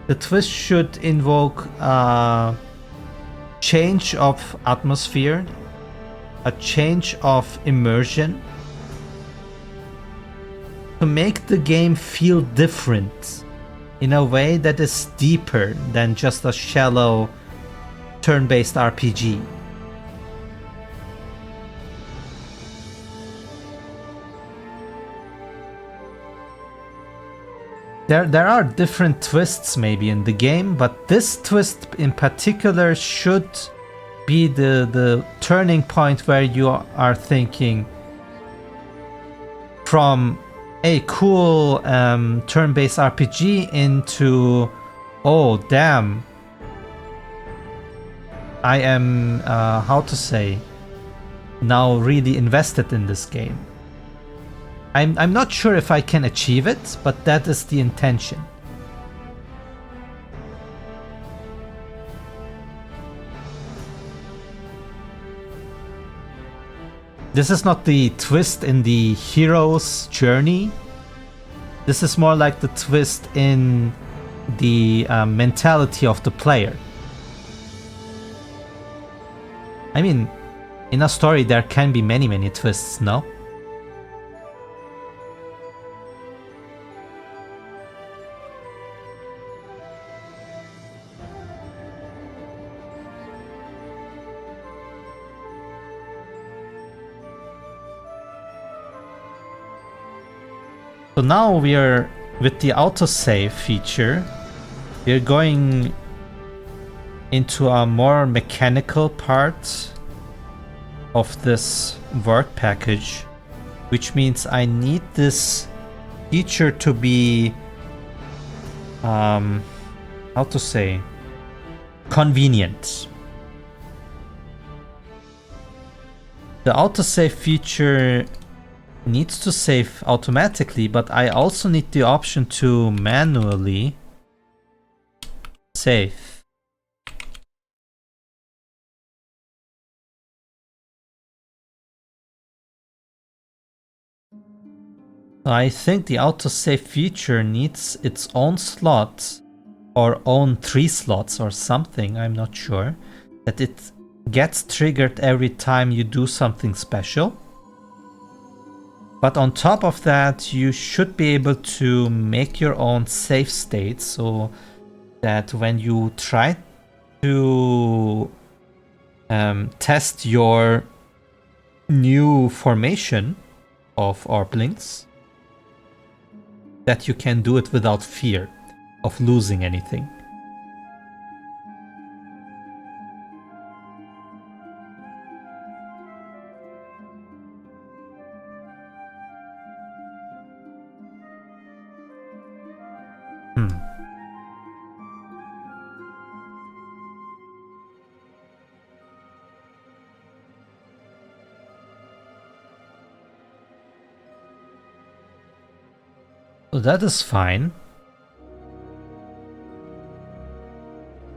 The twist should invoke a change of atmosphere, a change of immersion, to make the game feel different in a way that is deeper than just a shallow turn-based RPG. There are different twists maybe in the game, but this twist in particular should be the turning point where you are thinking from a cool turn-based RPG into, oh damn, I am, how to say, now really invested in this game. I'm not sure if I can achieve it, but that is the intention. This is not the twist in the hero's journey. This is more like the twist in the mentality of the player. I mean, in a story there can be many twists, no? So now we are with the autosave feature. We're going into a more mechanical part of this work package, which means I need this feature to be, how to say, convenient. The autosave feature needs to save automatically, but I also need the option to manually save. I think the autosave feature needs its own slot, or own 3 slots or something, I'm not sure, that it gets triggered every time you do something special. But on top of that, you should be able to make your own save state so that when you try to test your new formation of Orblings that you can do it without fear of losing anything. So that is fine.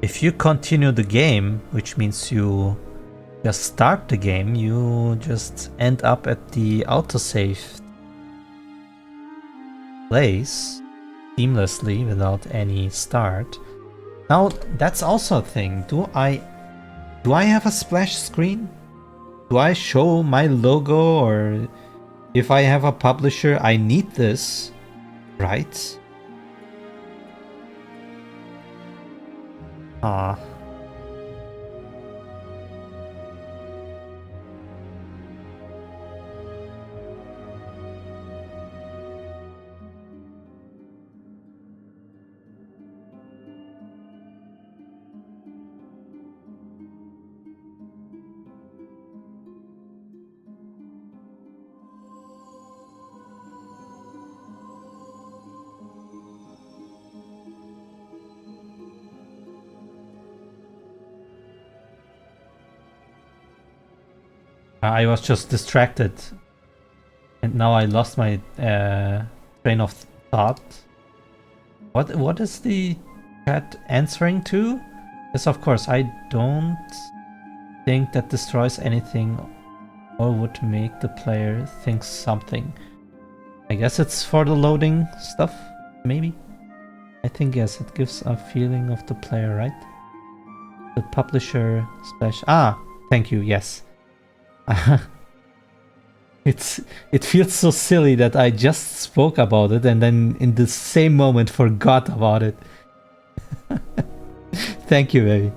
If you continue the game, which means you just start the game, you just end up at the autosave place seamlessly without any start. Now that's also a thing. Do I have a splash screen? Do I show my logo, or if I have a publisher, I need this, right? I was just distracted, and now I lost my train of thought. What is the chat answering to? Yes, of course, I don't think that destroys anything or would make the player think something. I guess it's for the loading stuff, maybe? I think yes, it gives a feeling of the player, right? The publisher splash. Thank you, yes. It feels so silly that I just spoke about it and then in the same moment forgot about it. Thank you, baby.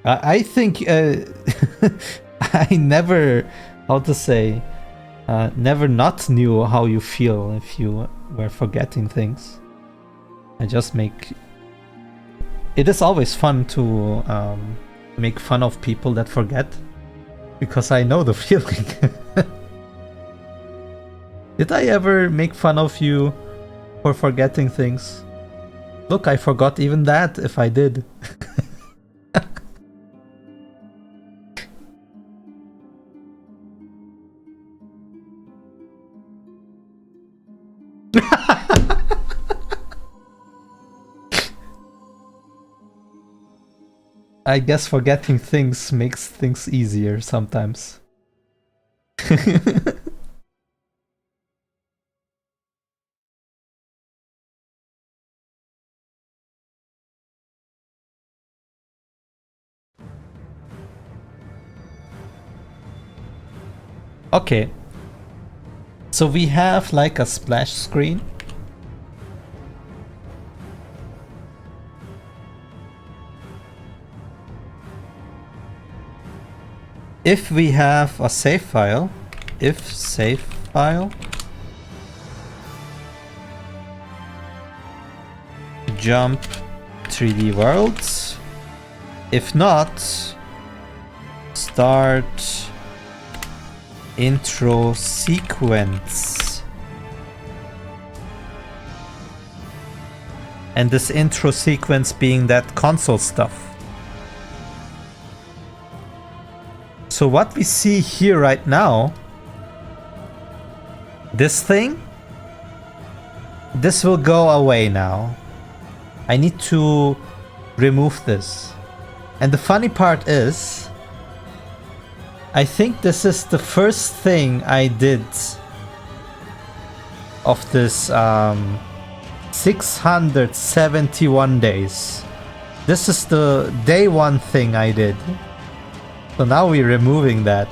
I think I never, how to say, never not knew how you feel if you were forgetting things. I just make... It is always fun to make fun of people that forget, because I know the feeling. Did I ever make fun of you for forgetting things? Look, I forgot even that if I did. I guess forgetting things makes things easier sometimes. Okay. So we have like a splash screen. If we have a save file, if save file, jump 3D worlds. If not, start intro sequence. And this intro sequence being that console stuff. So what we see here right now, this thing, this will go away now. I need to remove this. And the funny part is, I think this is the first thing I did of this 671 days. This is the day one thing I did. So now we're removing that.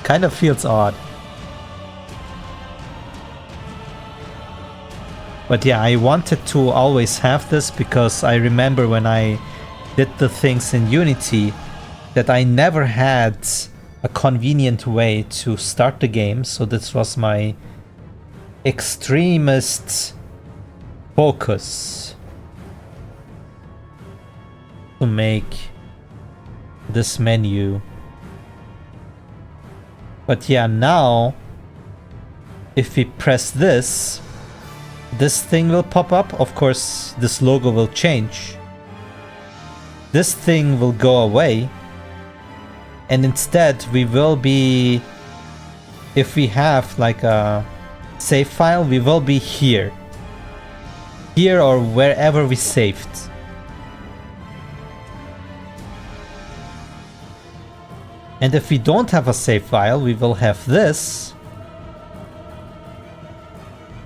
Kind of feels odd. But yeah, I wanted to always have this because I remember when I did the things in Unity that I never had a convenient way to start the game, so this was my extremist focus to make this menu. But yeah, now if we press this, this thing will pop up. Of course, this logo will change. This thing will go away. And instead, we will be, if we have like a save file, we will be here. Here or wherever we saved. And if we don't have a save file, we will have this.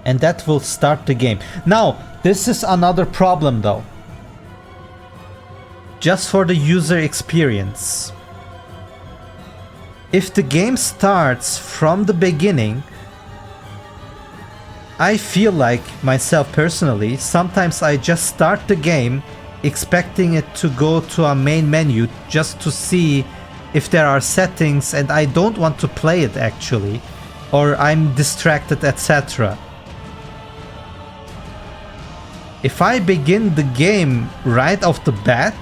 And that will start the game. Now, this is another problem though. Just for the user experience. If the game starts from the beginning, I feel like, myself personally, sometimes I just start the game expecting it to go to a main menu just to see if there are settings, and I don't want to play it actually, or I'm distracted, etc. If I begin the game right off the bat,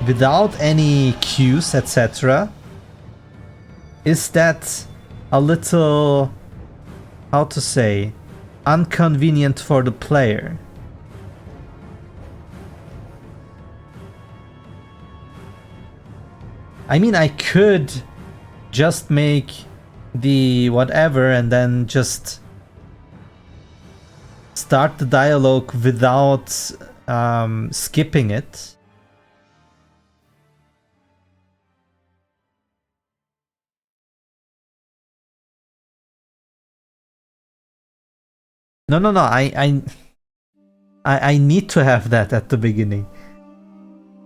without any cues, etc., is that a little, how to say, inconvenient for the player? I mean, I could just make the whatever and then just start the dialogue without skipping it. No, I need to have that at the beginning.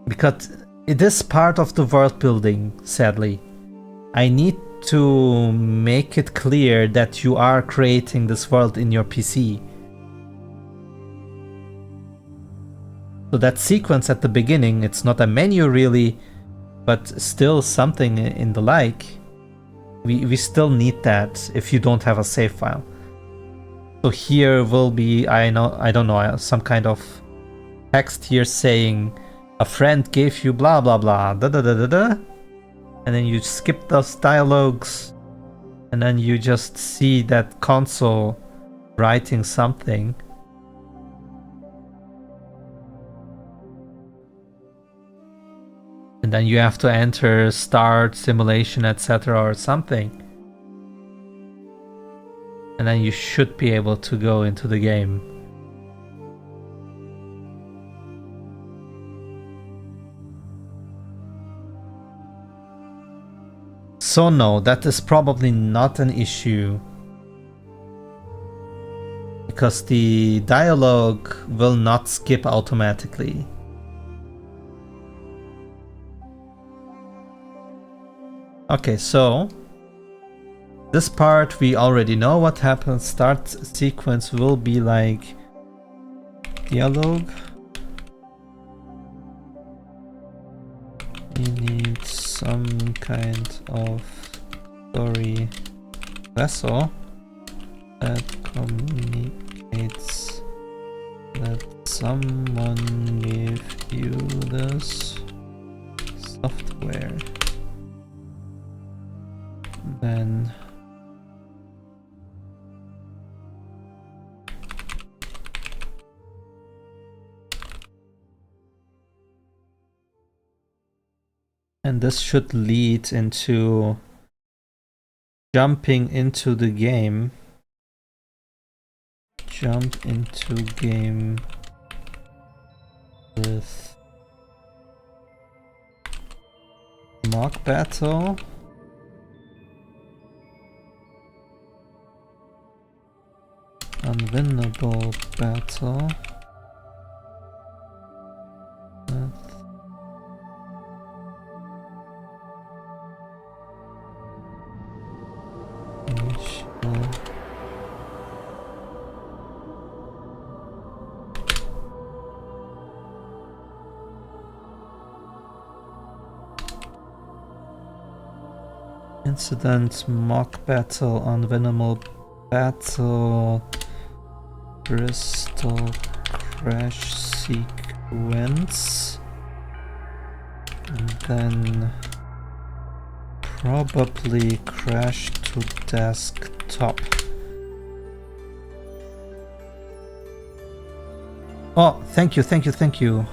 Because it is part of the world building, sadly. I need to make it clear that you are creating this world in your PC. So that sequence at the beginning, it's not a menu really, but still something in the like. We still need that if you don't have a save file. So here will be, I don't know, some kind of text here saying a friend gave you blah blah blah da da da da da, and then you skip those dialogues, and then you just see that console writing something. And then you have to enter start simulation, etc. or something. And then you should be able to go into the game. So no, that is probably not an issue. Because the dialogue will not skip automatically. Okay, so this part we already know what happens. Start sequence will be like dialogue. We need some kind of story vessel that communicates that someone gave you this software. Then and this should lead into jumping into the game. Jump into game with mock battle. Unwinnable battle. Incident, mock battle, unwinnable battle, Bristol crash sequence, and then probably crash to desktop. Oh, thank you, thank you, thank you.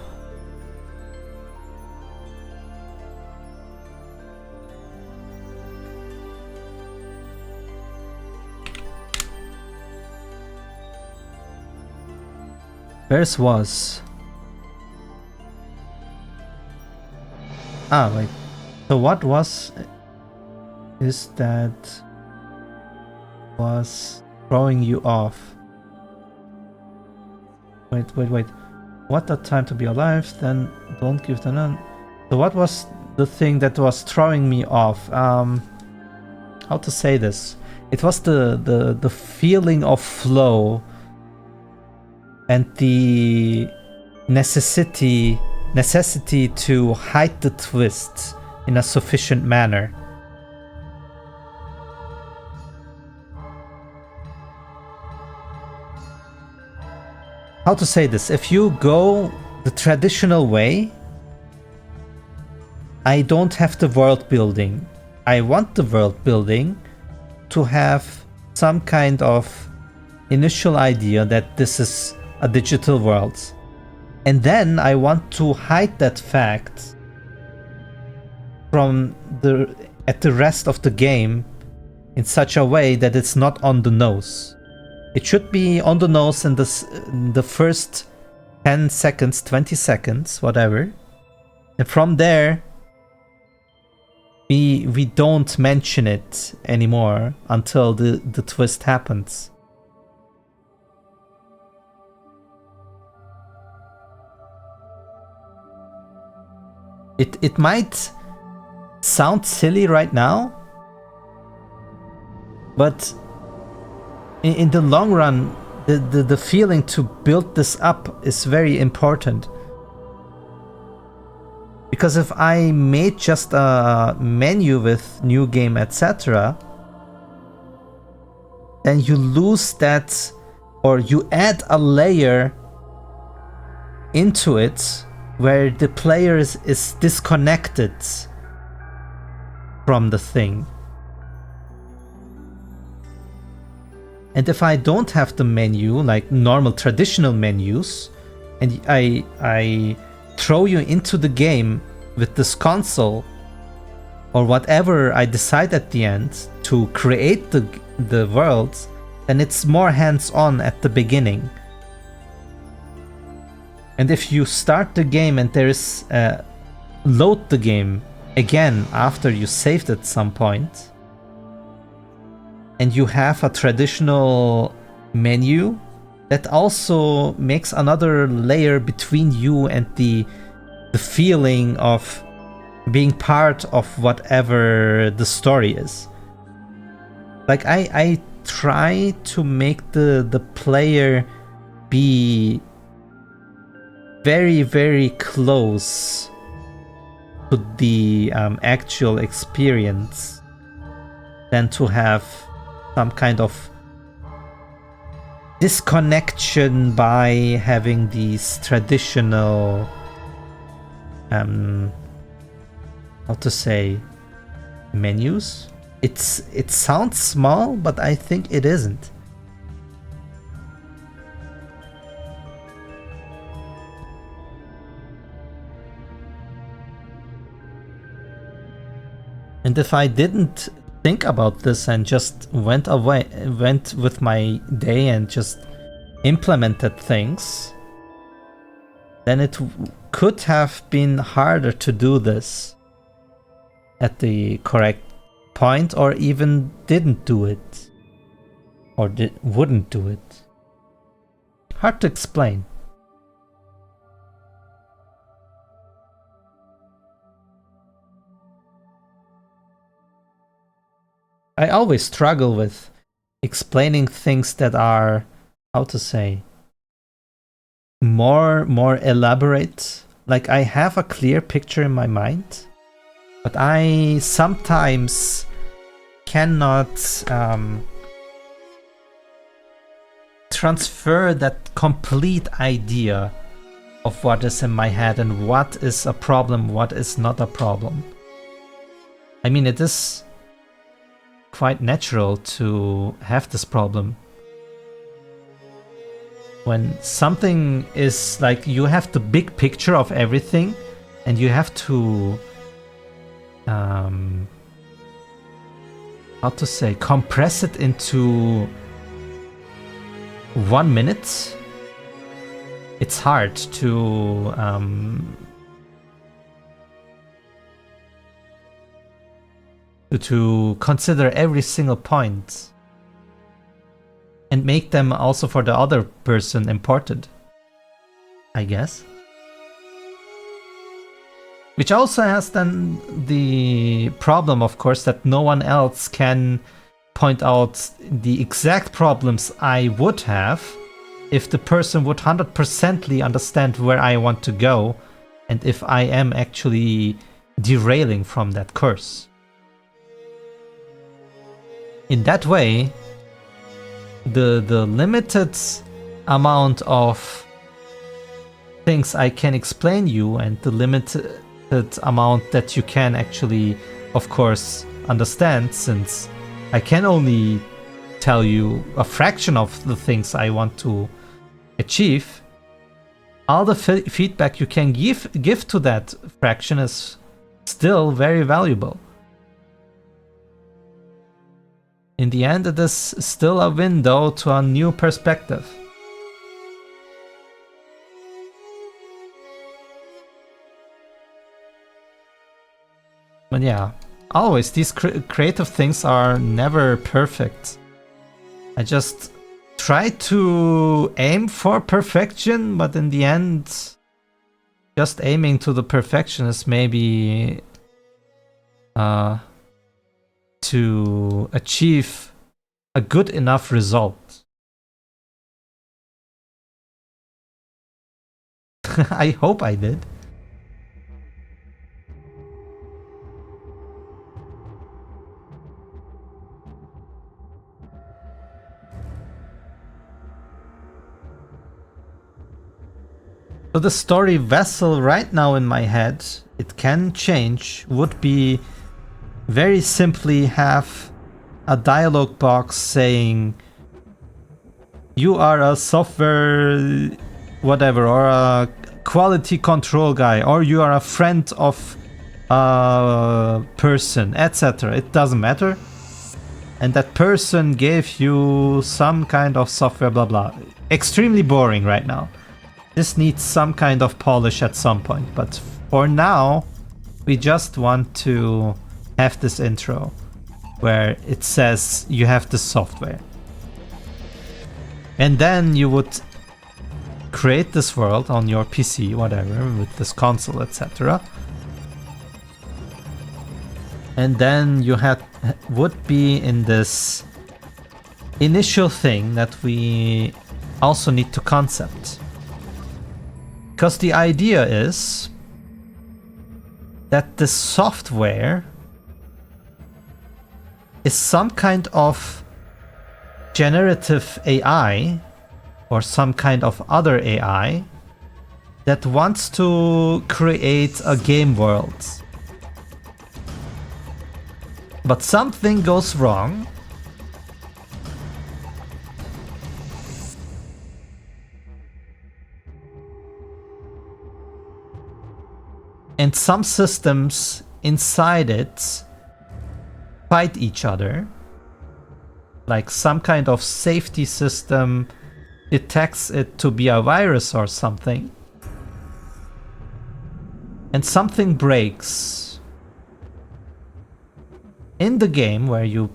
Where's was? Ah, wait. So what was is that was throwing you off? Wait. What that time to be alive? Then don't give the none. So what was the thing that was throwing me off? How to say this? It was the feeling of flow and the necessity to hide the twist in a sufficient manner. How to say this? If you go the traditional way, I don't have the world building. I want the world building to have some kind of initial idea that this is a digital world. And then I want to hide that fact from the rest of the game in such a way that it's not on the nose. It should be on the nose in the first 10 seconds, 20 seconds, whatever. And from there, we don't mention it anymore until the twist happens. It might sound silly right now, but in the long run, the feeling to build this up is very important. Because if I made just a menu with new game, etc., then you lose that, or you add a layer into it where the player is disconnected from the thing. And if I don't have the menu, like normal traditional menus, and I throw you into the game with this console, or whatever I decide at the end to create the worlds, then it's more hands-on at the beginning. And if you start the game and there is load the game again after you saved at some point, and you have a traditional menu, that also makes another layer between you and the feeling of being part of whatever the story is. Like I try to make the player be very, very close to the actual experience than to have some kind of disconnection by having these traditional how to say, menus. It sounds small, but I think it isn't. And if I didn't think about this and just went with my day and just implemented things, then it could have been harder to do this at the correct point, or even didn't do it, or wouldn't do it. Hard to explain. I always struggle with explaining things that are, how to say, more elaborate. Like, I have a clear picture in my mind, but I sometimes cannot transfer that complete idea of what is in my head and what is a problem, what is not a problem. I mean, it is quite natural to have this problem. When something is like, you have the big picture of everything and you have to, how to say, compress it into 1 minute. It's hard to consider every single point and make them also for the other person important, I guess. Which also has then the problem, of course, that no one else can point out the exact problems I would have if the person would 100%ly understand where I want to go and if I am actually derailing from that course. In that way, the limited amount of things I can explain you and the limited amount that you can actually, of course, understand, since I can only tell you a fraction of the things I want to achieve, all the feedback you can give to that fraction is still very valuable. In the end, it is still a window to a new perspective. But yeah, always these creative things are never perfect. I just try to aim for perfection, but in the end, just aiming to the perfection is maybe to achieve a good enough result. I hope I did. So the story vessel right now in my head, it can change, would be very simply have a dialogue box saying you are a software whatever, or a quality control guy, or you are a friend of a person, etc. It doesn't matter. And that person gave you some kind of software, blah blah. Extremely boring right now. This needs some kind of polish at some point, but for now we just want to have this intro where it says you have the software. And then you would create this world on your PC, whatever, with this console, etc. And then you would be in this initial thing that we also need to concept. Because the idea is that the software is some kind of generative AI or some kind of other AI that wants to create a game world. But something goes wrong. And some systems inside it fight each other. Like some kind of safety system detects it to be a virus or something. And something breaks. In the game where you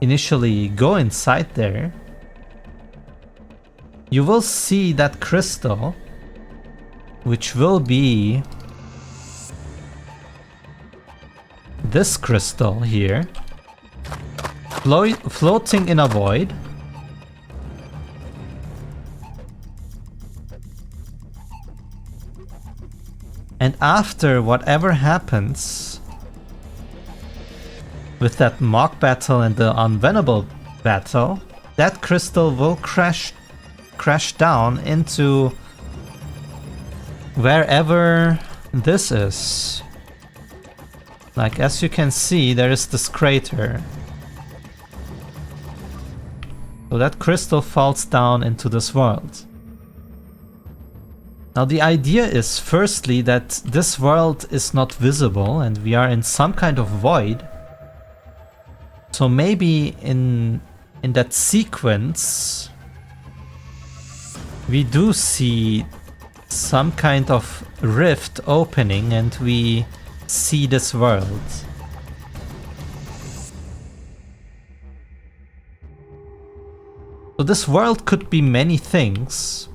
initially go inside there, you will see that crystal, which will be this crystal here, floating in a void. And after whatever happens, with that mock battle and the unwinnable battle, that crystal will crash down into wherever this is. Like, as you can see, there is this crater. So that crystal falls down into this world. Now the idea is firstly that this world is not visible and we are in some kind of void. So maybe in that sequence we do see some kind of rift opening and we see this world. So this world could be many things.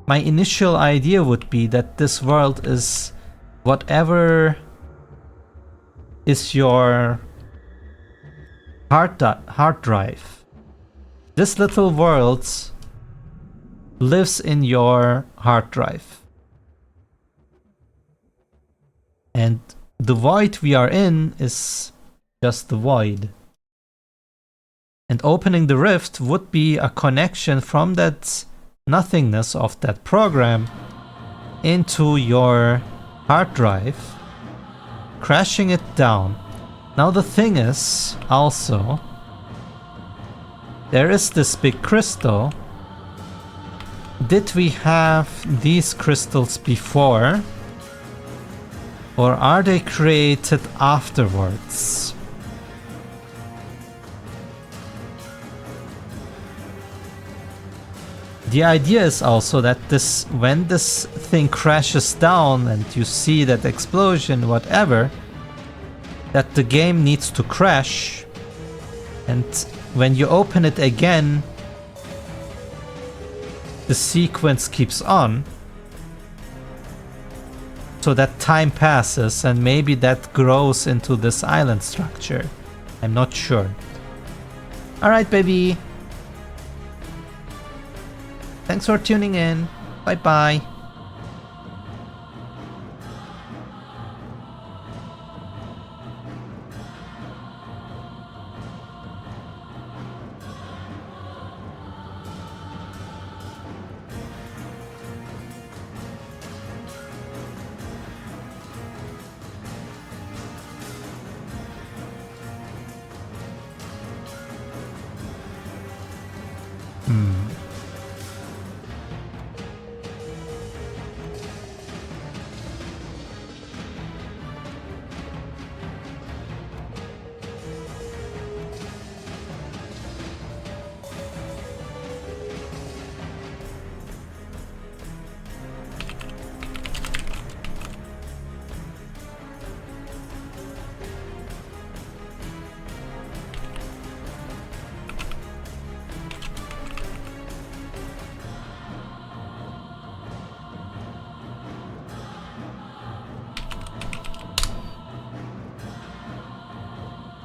My initial idea would be that this world is whatever is your hard drive. This little world lives in your hard drive. And the void we are in is just the void. And opening the rift would be a connection from that nothingness of that program into your hard drive, crashing it down. Now the thing is also, there is this big crystal. Did we have these crystals before? Or are they created afterwards? The idea is also that when this thing crashes down and you see that explosion, whatever, that the game needs to crash, and when you open it again, the sequence keeps on, so that time passes and maybe that grows into this island structure. I'm not sure. Alright, baby. Thanks for tuning in. Bye bye.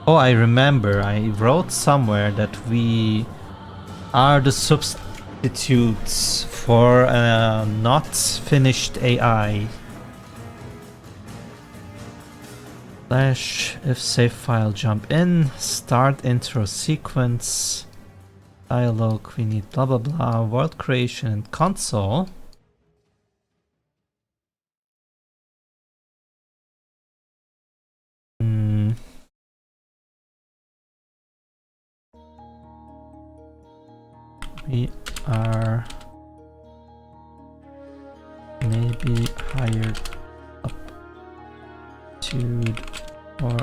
Oh, I remember, I wrote somewhere that we are the substitutes for a not finished AI. Slash if save file jump in, start intro sequence, dialogue, we need blah blah blah, world creation and console. We are maybe hired up to or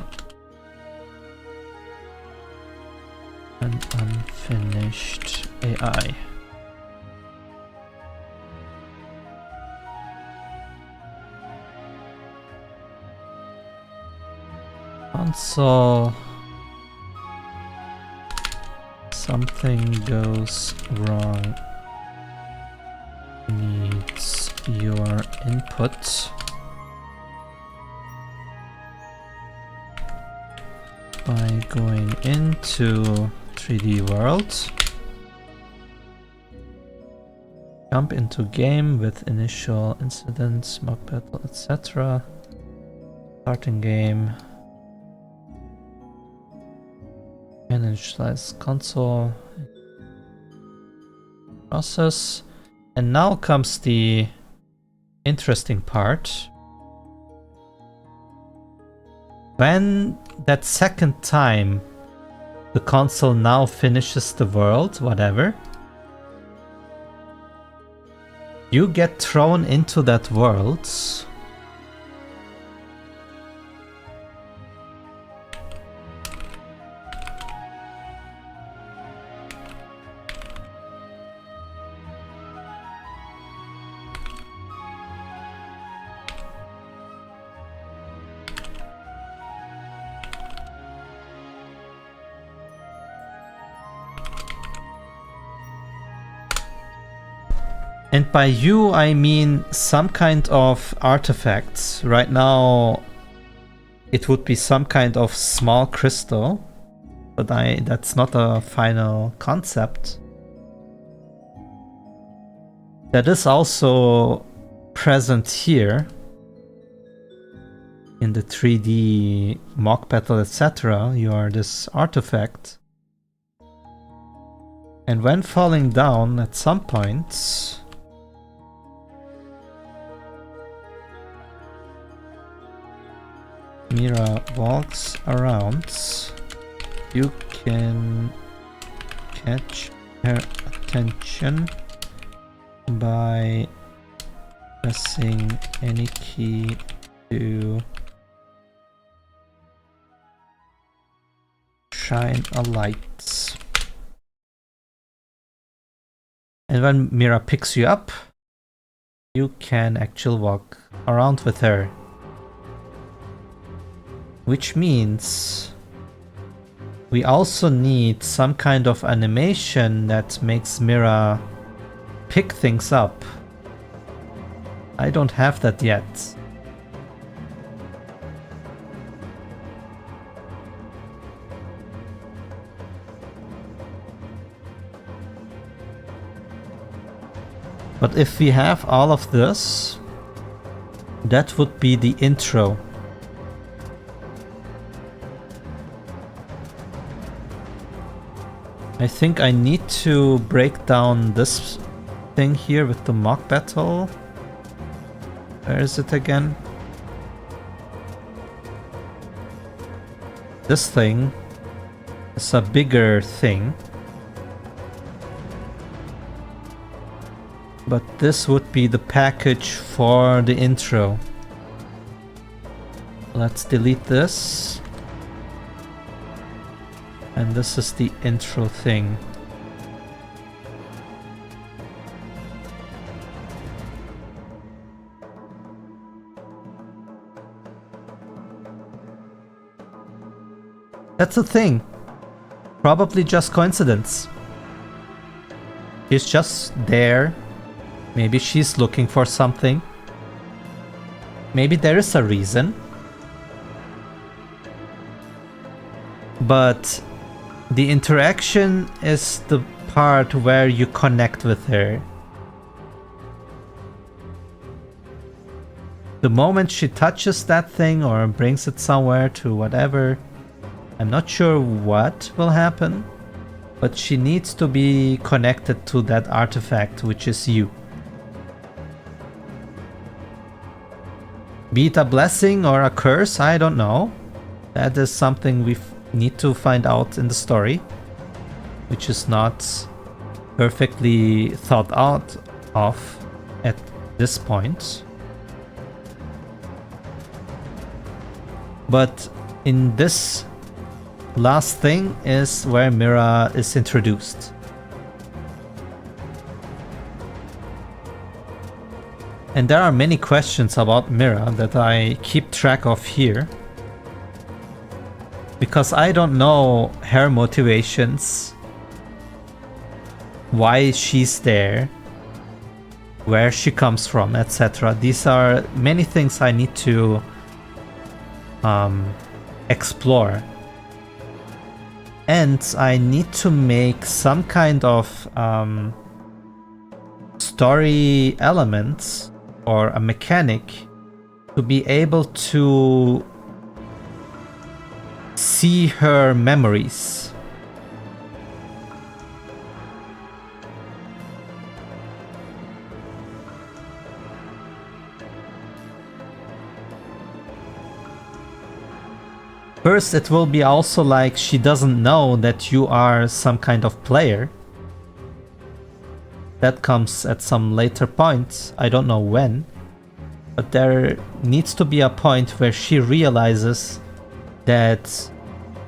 an unfinished AI. Console. Something goes wrong. Needs your input. By going into 3D world. Jump into game with initial incidents, mock battle, etc. Starting game. And initialize console process. And now comes the interesting part. When that second time the console now finishes the world, whatever, you get thrown into that world. And by you, I mean some kind of artifacts. Right now, it would be some kind of small crystal, but that's not a final concept. That is also present here in the 3D mock battle, etc. You are this artifact. And when falling down at some point, Mira walks around, you can catch her attention by pressing any key to shine a light. And when Mira picks you up, you can actually walk around with her. Which means we also need some kind of animation that makes Mira pick things up. I don't have that yet. But if we have all of this, that would be the intro. I think I need to break down this thing here with the mock battle. Where is it again? This thing is a bigger thing. But this would be the package for the intro. Let's delete this. And this is the intro thing. That's the thing. Probably just coincidence. He's just there. Maybe she's looking for something. Maybe there is a reason. But the interaction is the part where you connect with her. The moment she touches that thing or brings it somewhere to whatever, I'm not sure what will happen, but she needs to be connected to that artifact, which is you. Be it a blessing or a curse, I don't know. That is something we need to find out in the story, which is not perfectly thought out of at this point. But in this last thing is where Mira is introduced. And there are many questions about Mira that I keep track of here, because I don't know her motivations, why she's there, where she comes from, etc. These are many things I need to explore. And I need to make some kind of story elements or a mechanic to be able to see her memories. First, it will be also like she doesn't know that you are some kind of player. That comes at some later point. I don't know when. But there needs to be a point where she realizes that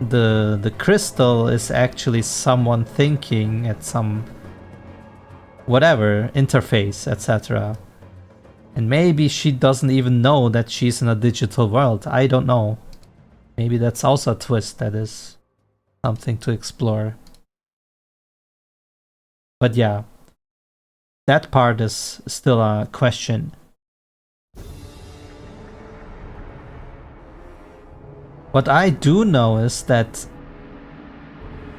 the crystal is actually someone thinking at some whatever interface, etc. And maybe she doesn't even know that she's in a digital world. I don't know. Maybe that's also a twist that is something to explore. But yeah, that part is still a question. What I do know is that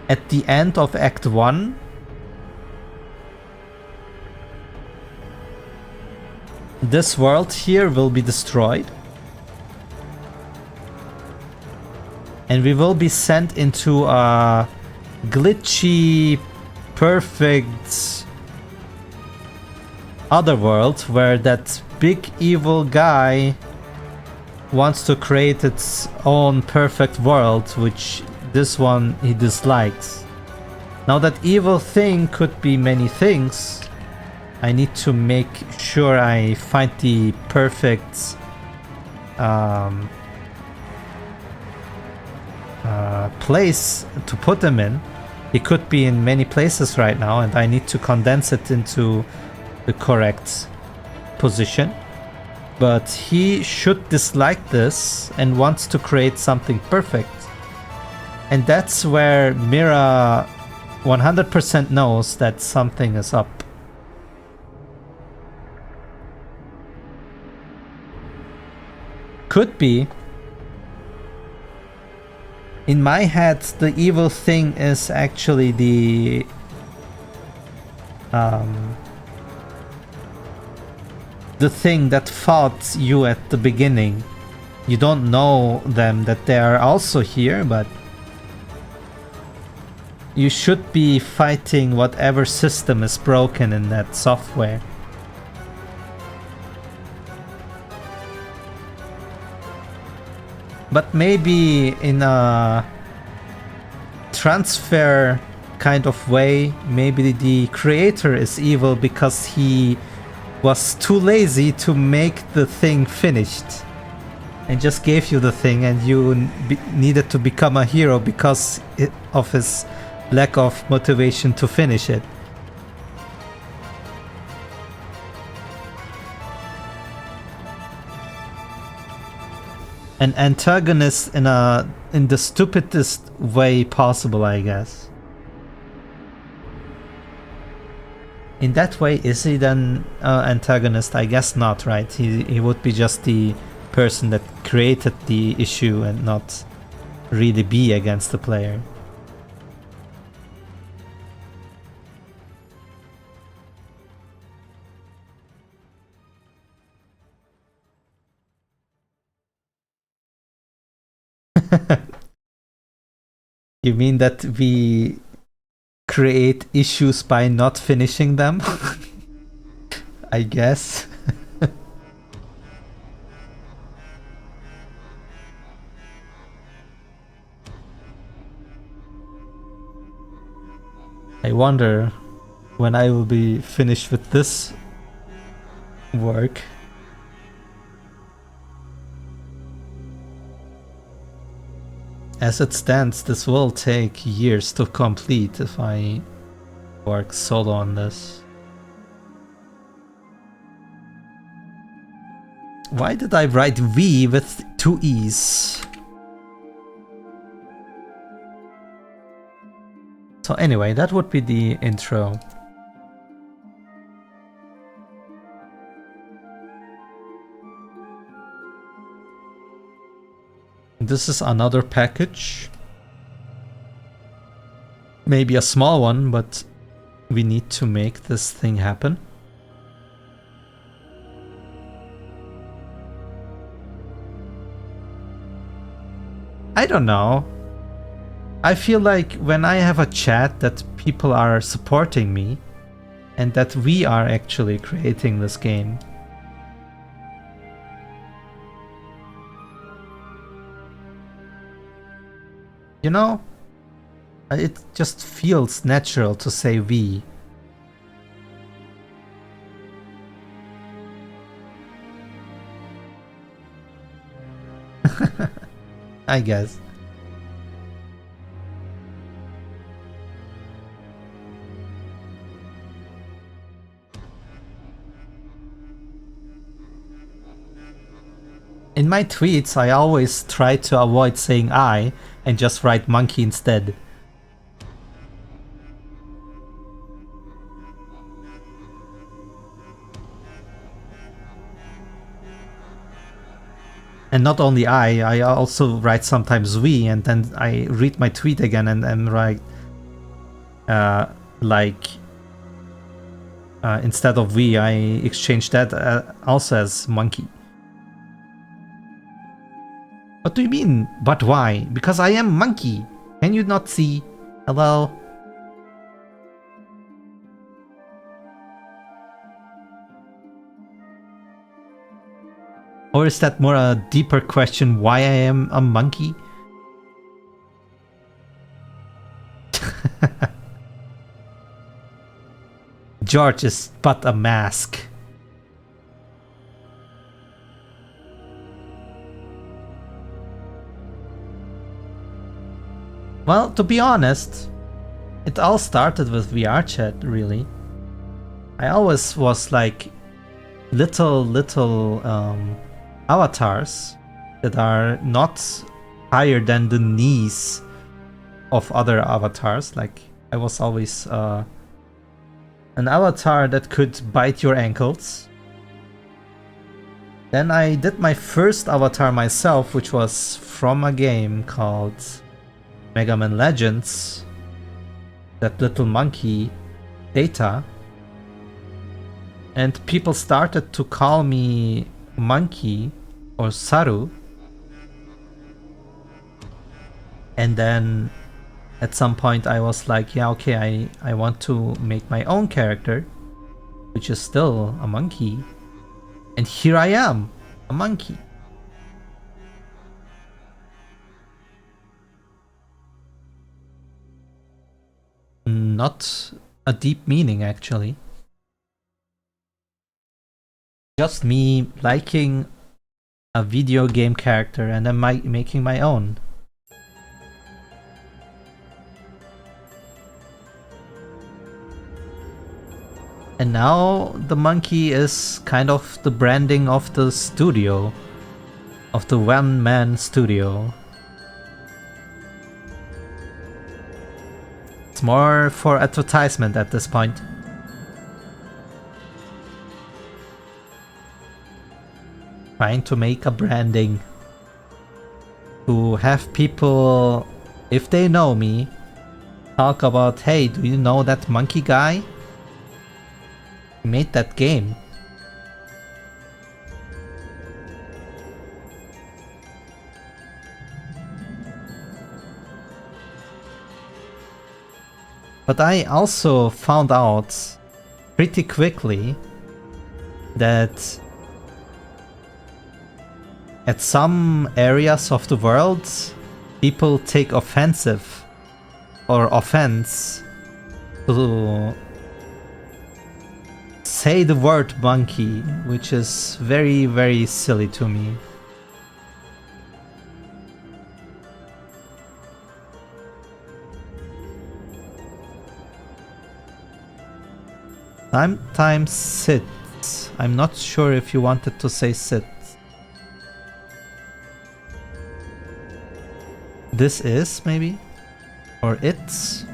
at the end of Act 1, this world here will be destroyed. And we will be sent into a glitchy, perfect other world where that big evil guy wants to create its own perfect world, which this one he dislikes. Now that evil thing could be many things. I need to make sure I find the perfect place to put them in. It could be in many places right now, and I need to condense it into the correct position. But he should dislike this and wants to create something perfect. And that's where Mira 100% knows that something is up. Could be. In my head, the evil thing is actually the thing that fought you at the beginning. You don't know them that they are also here, but you should be fighting whatever system is broken in that software. But maybe in a transfer kind of way, maybe the creator is evil because he was too lazy to make the thing finished and just gave you the thing, and you needed to become a hero because of his lack of motivation to finish it. An antagonist in the stupidest way possible, I guess. In that way, is he then antagonist? I guess not, right? He would be just the person that created the issue and not really be against the player. You mean that we create issues by not finishing them? I guess. I wonder when I will be finished with this work. As it stands, this will take years to complete if I work solo on this. Why did I write V with 2 E's? So anyway, that would be the intro. This is another package. Maybe a small one, but we need to make this thing happen. I don't know. I feel like when I have a chat that people are supporting me and that we are actually creating this game. You know, it just feels natural to say we. I guess. In my tweets, I always try to avoid saying I and just write monkey instead. And not only I also write sometimes we, and then I read my tweet again and write instead of we, I exchange that also as monkey. What do you mean, but why? Because I am monkey. Can you not see? Hello? Or is that more a deeper question, why I am a monkey? George is but a mask. Well, to be honest, it all started with VR chat, really. I always was like little avatars that are not higher than the knees of other avatars. Like, I was always an avatar that could bite your ankles. Then I did my first avatar myself, which was from a game called Mega Man Legends. That little monkey, Data. And people started to call me Monkey or Saru. And then at some point I was like, yeah, okay, I want to make my own character, which is still a monkey. And here I am, a monkey. Not a deep meaning, actually. Just me liking a video game character and then making my own. And now the monkey is kind of the branding of the studio, of the one-man studio. It's more for advertisement at this point. Trying to make a branding. To have people, if they know me, talk about, hey, do you know that monkey guy? He made that game. But I also found out pretty quickly that at some areas of the world, people take offense to say the word monkey, which is very, very silly to me. Sometimes sit. I'm not sure if you wanted to say sit. This is, maybe? Or it's?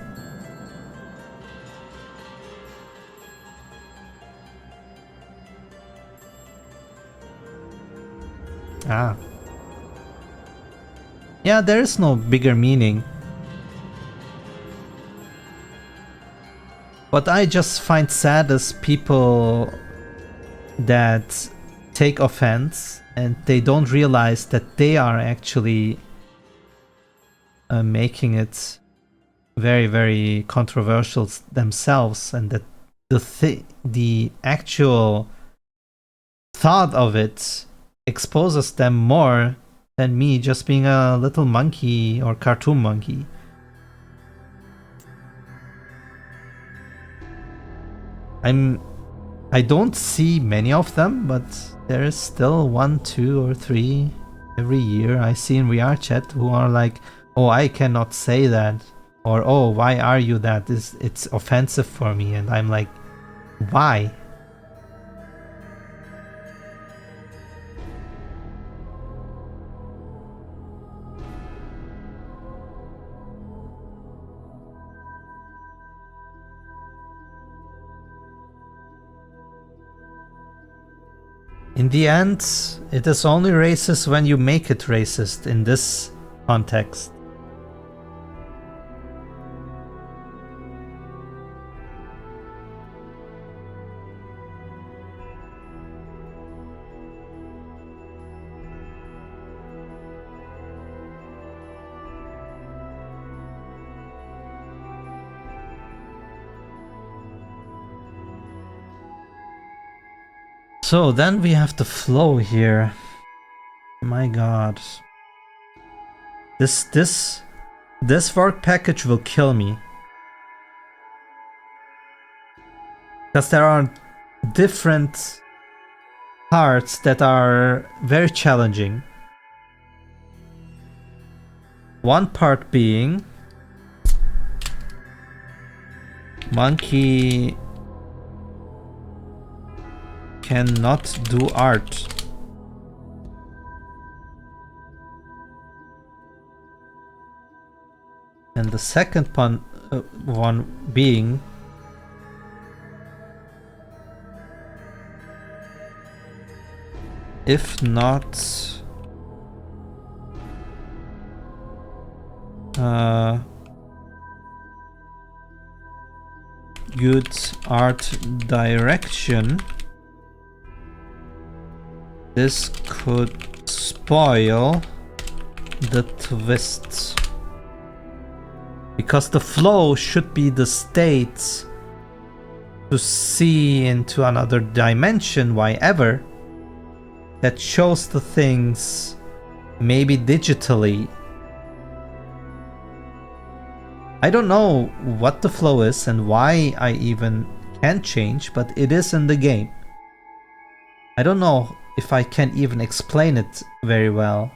Ah. Yeah, there is no bigger meaning. What I just find sad is people that take offense and they don't realize that they are actually making it very, very controversial themselves, and that the actual thought of it exposes them more than me just being a little monkey or cartoon monkey. I don't see many of them, but there is still 1, 2, or 3 every year I see in VR chat who are like, oh, I cannot say that, or oh, why are you that? It's offensive for me, and I'm like, why? In the end, it is only racist when you make it racist in this context. So then we have the flow here. My god. This work package will kill me. Because there are different parts that are very challenging. One part being monkey cannot do art. And the second one being if not good art direction, this could spoil the twist. Because the flow should be the state to see into another dimension, why ever, that shows the things maybe digitally. I don't know what the flow is and why I even can change, but it is in the game. I don't know if I can even explain it very well.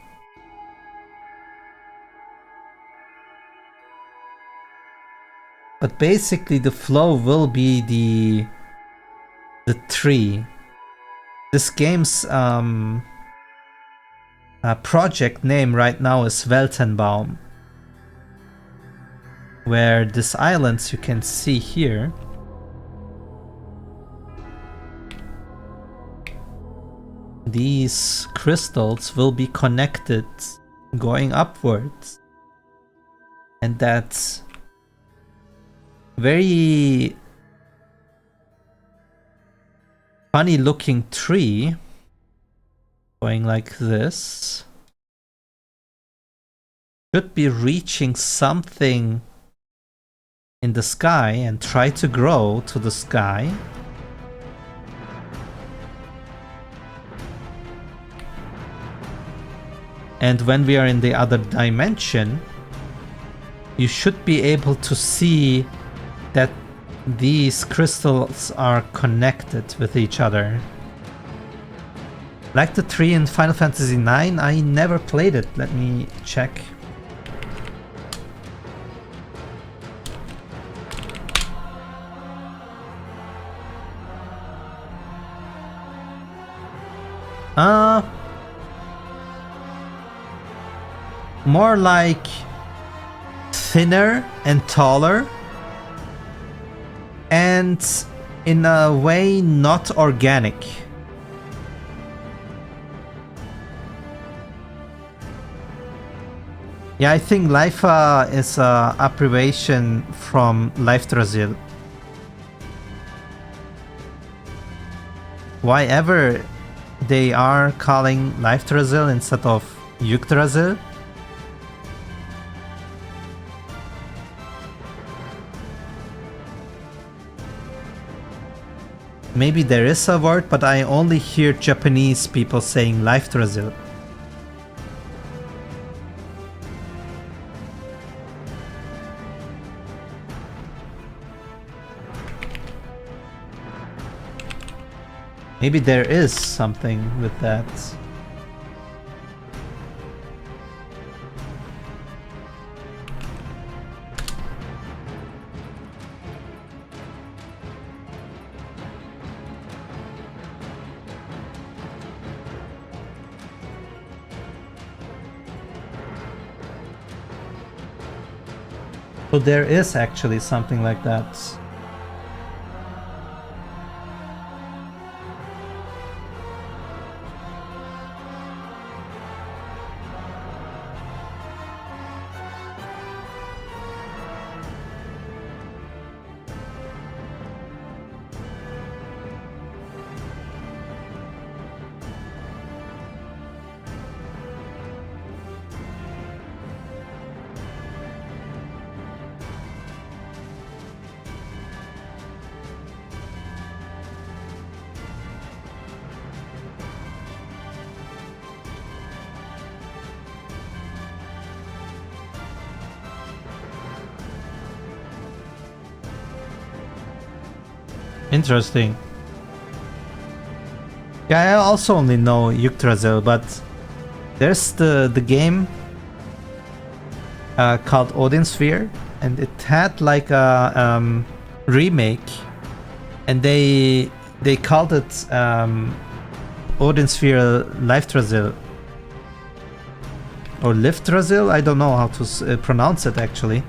But basically the flow will be the tree. This game's project name right now is Weltenbaum, where these islands you can see here these crystals will be connected going upwards, and that very funny looking tree going like this should be reaching something in the sky and try to grow to the sky. And when we are in the other dimension, you should be able to see that these crystals are connected with each other. Like the tree in Final Fantasy IX, I never played it. Let me check. More like thinner and taller, and in a way not organic. Yeah, I think Lifa is a abbreviation from Leifdrasil. Why ever they are calling Leifdrasil instead of Yggdrasil? Maybe there is a word, but I only hear Japanese people saying Leifdrasil. Maybe there is something with that. So there is actually something like that. Interesting. Yeah, I also only know Yggdrasil, but there's the game called Odin Sphere, and it had like a remake, and they called it Odin Sphere Leifdrasil or Liftdrasil. I don't know how to pronounce it actually.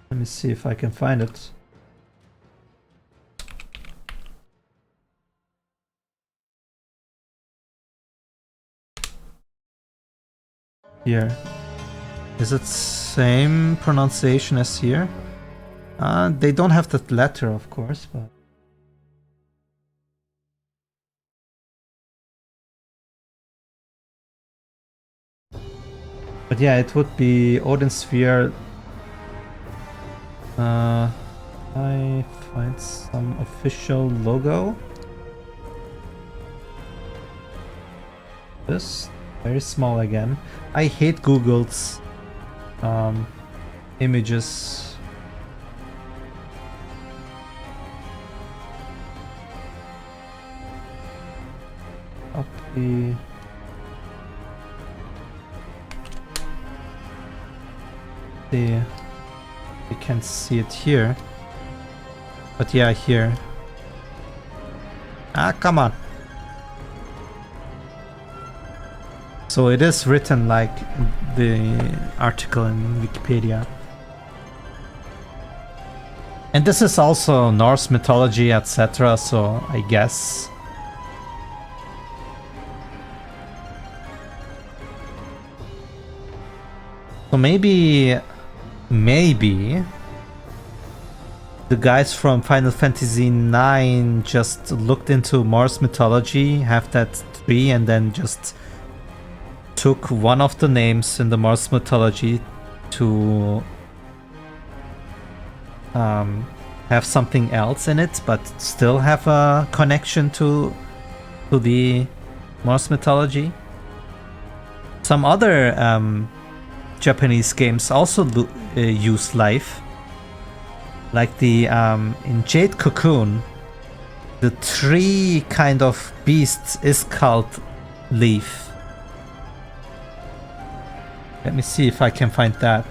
Let me see if I can find it. Here. Is it same pronunciation as here? They don't have that letter, of course, but... But yeah, it would be Odin Sphere. I find some official logo. This very small again. I hate Google's images. Copy. You can't see it here, but yeah, here. Ah, come on. So it is written like the article in Wikipedia. And this is also Norse mythology, etc., so I guess. So maybe the guys from Final Fantasy IX just looked into Norse mythology, have that tree, and then just took one of the names in the Norse mythology to have something else in it, but still have a connection to the Norse mythology. Some other Japanese games also use life, like the in Jade Cocoon, the tree kind of beast is called Leaf. Let me see if I can find that.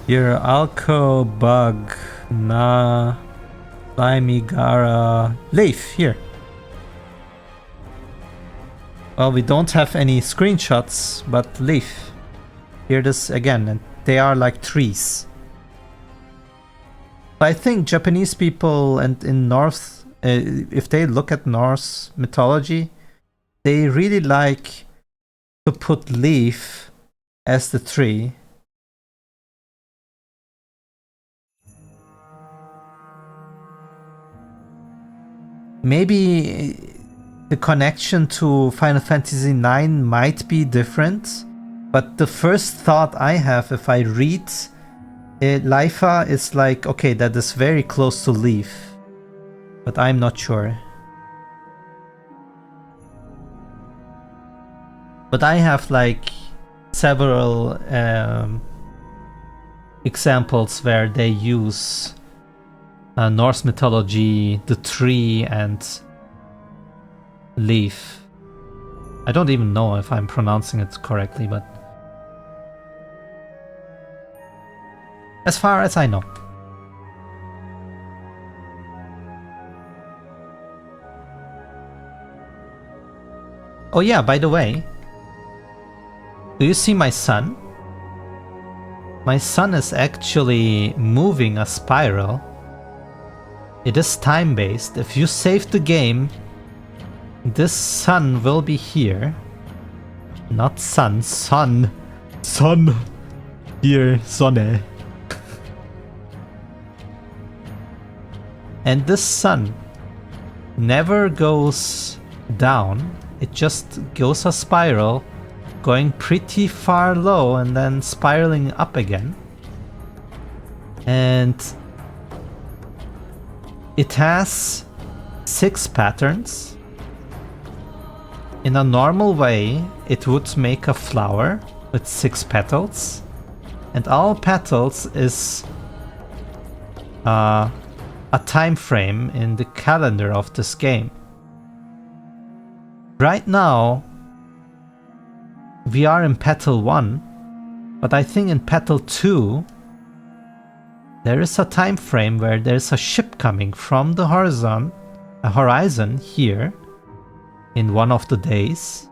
Here, Alco Bug Na Laimigara Leaf here. Well, we don't have any screenshots, but Leaf. Here this again, and they are like trees. I think Japanese people and in North, if they look at Norse mythology, they really like to put Leaf as the tree. Maybe the connection to Final Fantasy IX might be different, but the first thought I have if I read Lifa is like, okay, that is very close to Leaf, but I'm not sure. But I have like several examples where they use Norse mythology, the tree, and Leaf. I don't even know if I'm pronouncing it correctly, but as far as I know. Oh yeah, by the way, do you see my sun? My sun is actually moving a spiral. It is time-based. If you save the game, this sun will be here. Not sun, sun. Sun. Here, Sonne. And this sun never goes down. It just goes a spiral, going pretty far low and then spiraling up again. And it has 6 patterns. In a normal way, it would make a flower with 6 petals. And all petals is a time frame in the calendar of this game. Right now, we are in petal 1, but I think in petal 2, there is a time frame where there's a ship coming from the horizon here in one of the days.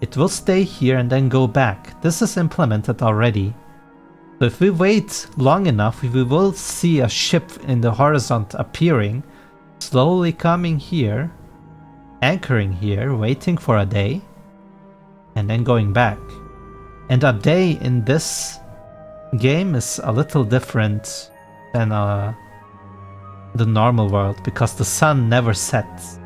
It will stay here and then go back. This is implemented already. So if we wait long enough, we will see a ship in the horizon appearing, slowly coming here, anchoring here, waiting for a day, and then going back. And a day in this game is a little different than the normal world, because the sun never sets.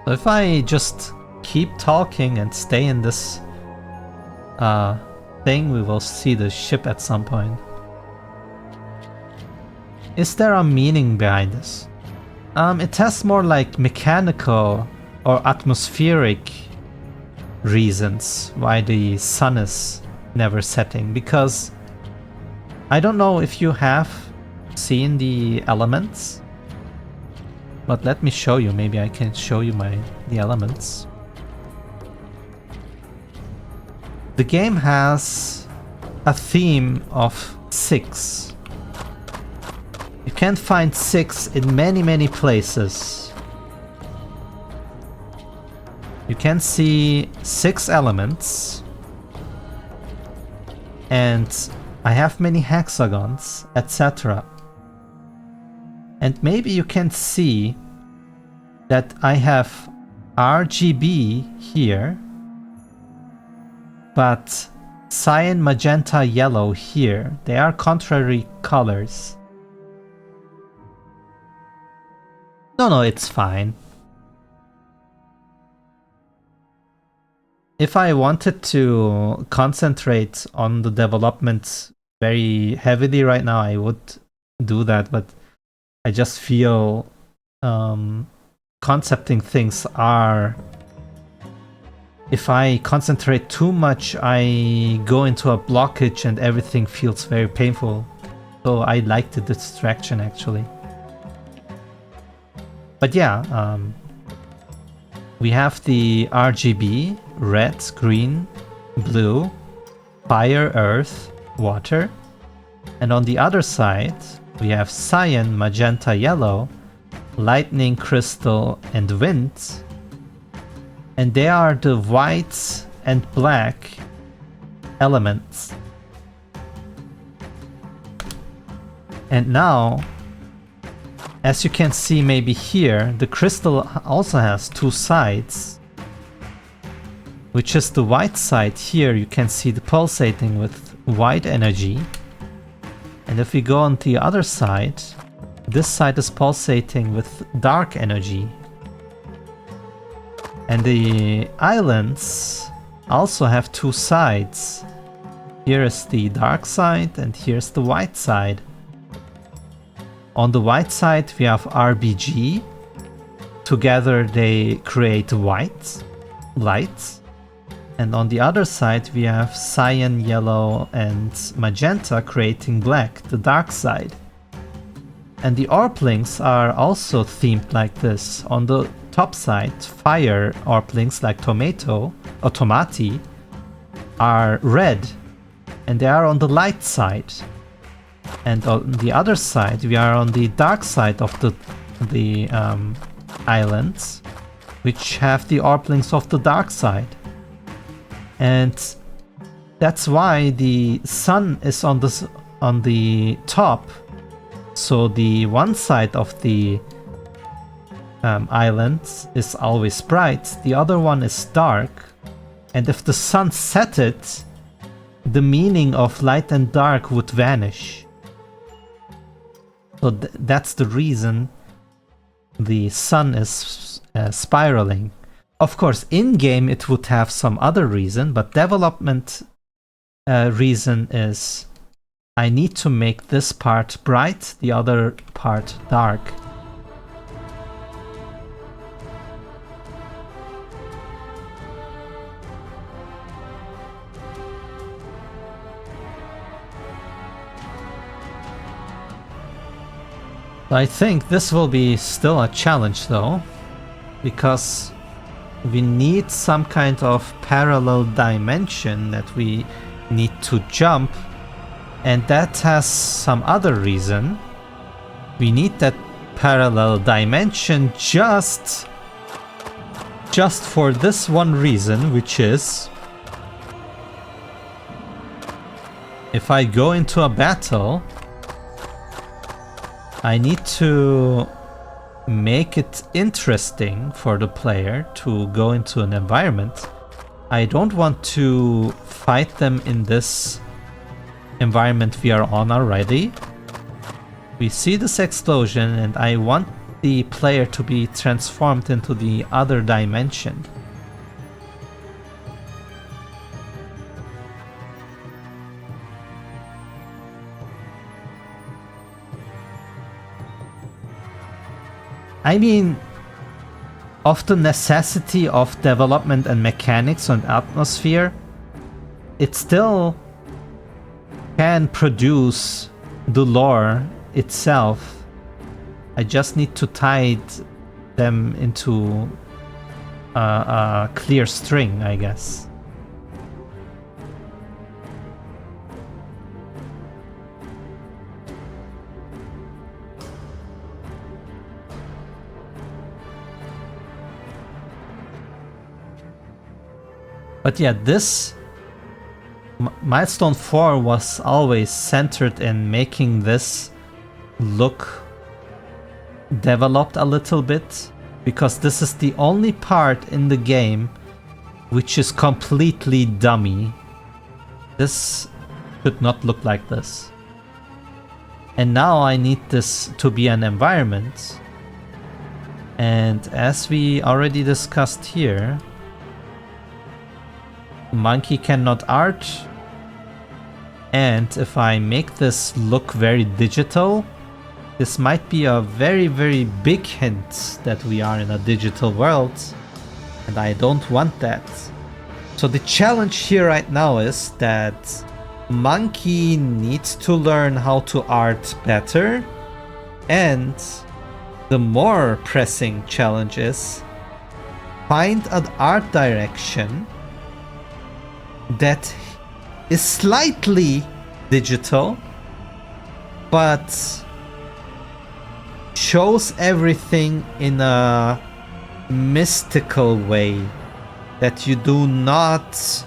So if I just keep talking and stay in this thing, we will see the ship at some point. Is there a meaning behind this? It has more like mechanical or atmospheric reasons why the sun is never setting, because I don't know if you have seen the elements, but let me show you. Maybe I can show you the elements. The game has a theme of 6. You can find 6 in many places. You can see 6 elements, and I have many hexagons, etc. And maybe you can see that I have RGB here, but cyan, magenta, yellow here. They are contrary colors. No, it's fine. If I wanted to concentrate on the development very heavily right now, I would do that, but I just feel concepting things are... If I concentrate too much, I go into a blockage and everything feels very painful. So I like the distraction, actually. But yeah, we have the RGB, red, green, blue, fire, earth, water. And on the other side, we have cyan, magenta, yellow, lightning, crystal, and wind. And they are the white and black elements. And now, as you can see maybe here, the crystal also has 2 sides, which is the white side here. You can see the pulsating with white energy, And if we go on the other side, this side is pulsating with dark energy. And the islands also have two sides. Here is the dark side and here's the white side. On the white side we have RBG. Together they create white light. And on the other side we have cyan, yellow and magenta creating black, the dark side. And the Orplings are also themed like this. On the top side, fire Orplings like tomato or tomati are red and they are on the light side. And on the other side we are on the dark side of the islands, which have the Orplings of the dark side. And that's why the sun is on the top. So the one side of the island is always bright, the other one is dark. And if the sun set it, the meaning of light and dark would vanish. So that's the reason the sun is spiraling. Of course, in-game it would have some other reason, but development reason is I need to make this part bright, the other part dark. I think this will be still a challenge though, because we need some kind of parallel dimension that we need to jump, and that has some other reason. We need that parallel dimension just for this one reason, which is if I go into a battle, I need to make it interesting for the player to go into an environment. I don't want to fight them in this environment we are on already. We see this explosion and I want the player to be transformed into the other dimension. I mean, of the necessity of development and mechanics and atmosphere, it still can produce the lore itself. I just need to tie them into a clear string, I guess. But yeah, this Milestone 4 was always centered in making this look developed a little bit, because this is the only part in the game which is completely dummy. This should not look like this. And now I need this to be an environment. And as we already discussed here, monkey cannot art, and if I make this look very digital, this might be a very, very big hint that we are in a digital world, and I don't want that. So the challenge here right now is that monkey needs to learn how to art better, and the more pressing challenge is find an art direction that is slightly digital, but shows everything in a mystical way, that you do not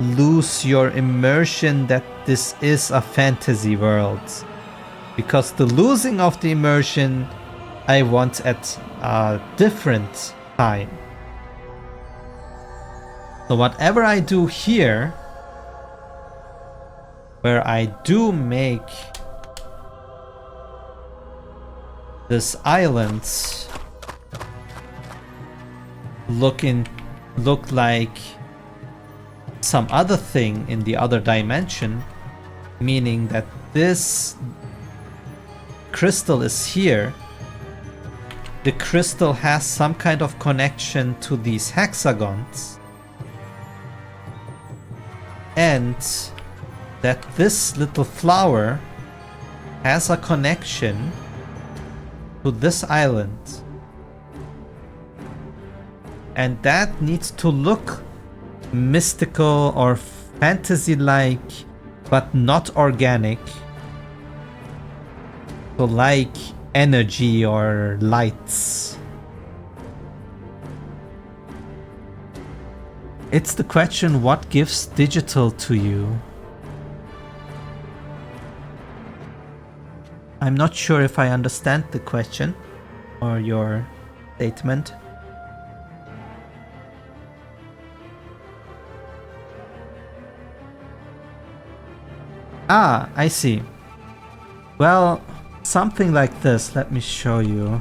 lose your immersion that this is a fantasy world. Because the losing of the immersion I want at a different time. So whatever I do here, where I do make this island look like some other thing in the other dimension, meaning that this crystal is here, the crystal has some kind of connection to these hexagons, and that this little flower has a connection to this island, and that needs to look mystical or fantasy-like, but not organic. So like energy or lights. It's the question, what gives digital to you? I'm not sure if I understand the question or your statement. Ah, I see. Well, something like this. Let me show you.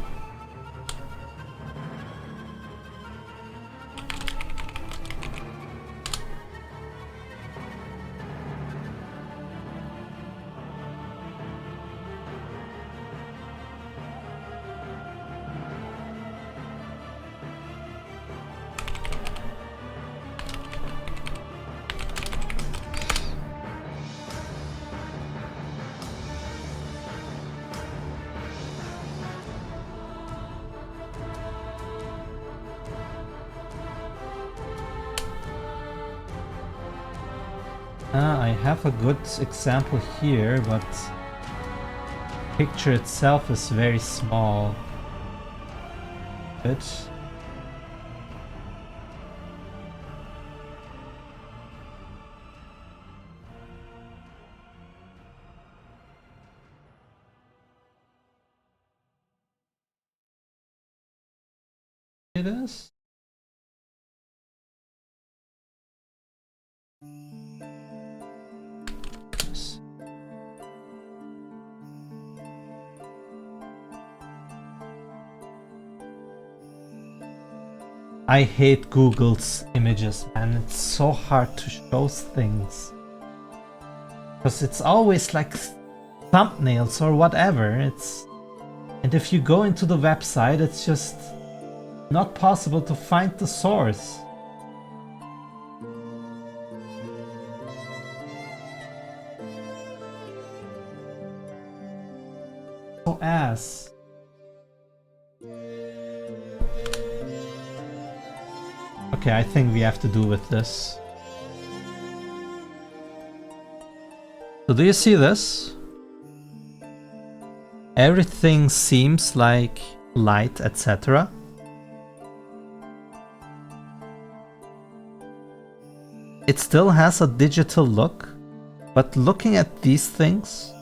I have a good example here, but the picture itself is very small. Good. It is. I hate Google's images, man. It's so hard to show things. Because it's always like thumbnails or whatever. And if you go into the website, it's just not possible to find the source. So ass. Okay, I think we have to do with this. So do you see this? Everything seems like light, etc. It still has a digital look, but looking at these things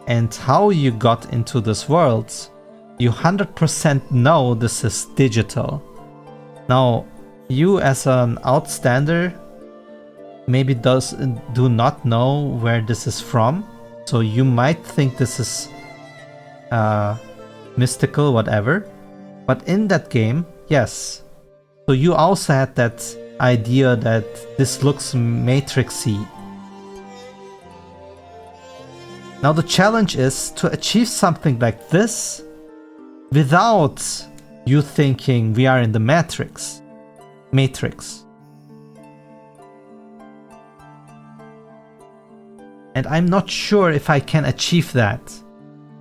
and how you got into this world, you 100% know this is digital. Now, you as an outstander maybe do not know where this is from, so you might think this is mystical, whatever. But in that game, yes. So you also had that idea that this looks matrixy. Now the challenge is to achieve something like this without you thinking we are in the matrix. And I'm not sure if I can achieve that.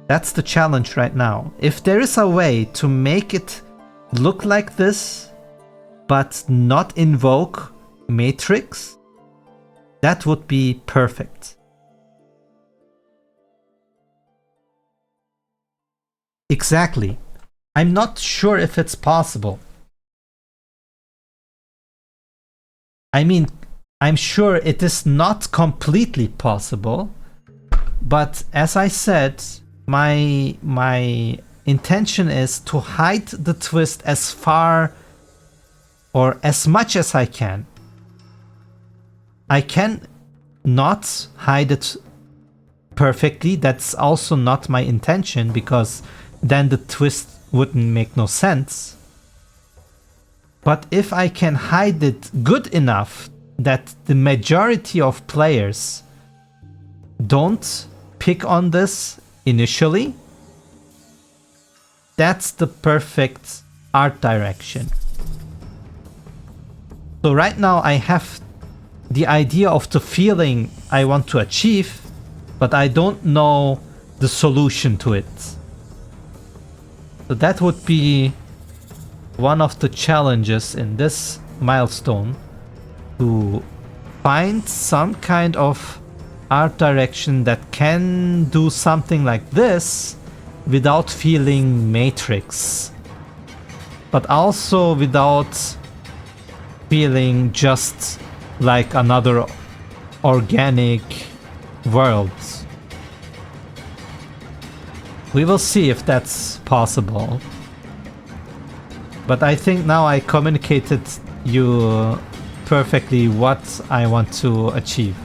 That's the challenge right now. If there is a way to make it look like this, but not invoke Matrix, that would be perfect. Exactly. I'm not sure if it's possible. I mean, I'm sure it is not completely possible, but as I said, my intention is to hide the twist as far or as much as I can. I can not hide it perfectly. That's also not my intention, because then the twist wouldn't make no sense. But if I can hide it good enough that the majority of players don't pick on this initially, that's the perfect art direction. So right now I have the idea of the feeling I want to achieve, but I don't know the solution to it. So that would be one of the challenges in this milestone, to find some kind of art direction that can do something like this without feeling Matrix, but also without feeling just like another organic world. We will see if that's possible. But I think now I communicated you perfectly what I want to achieve.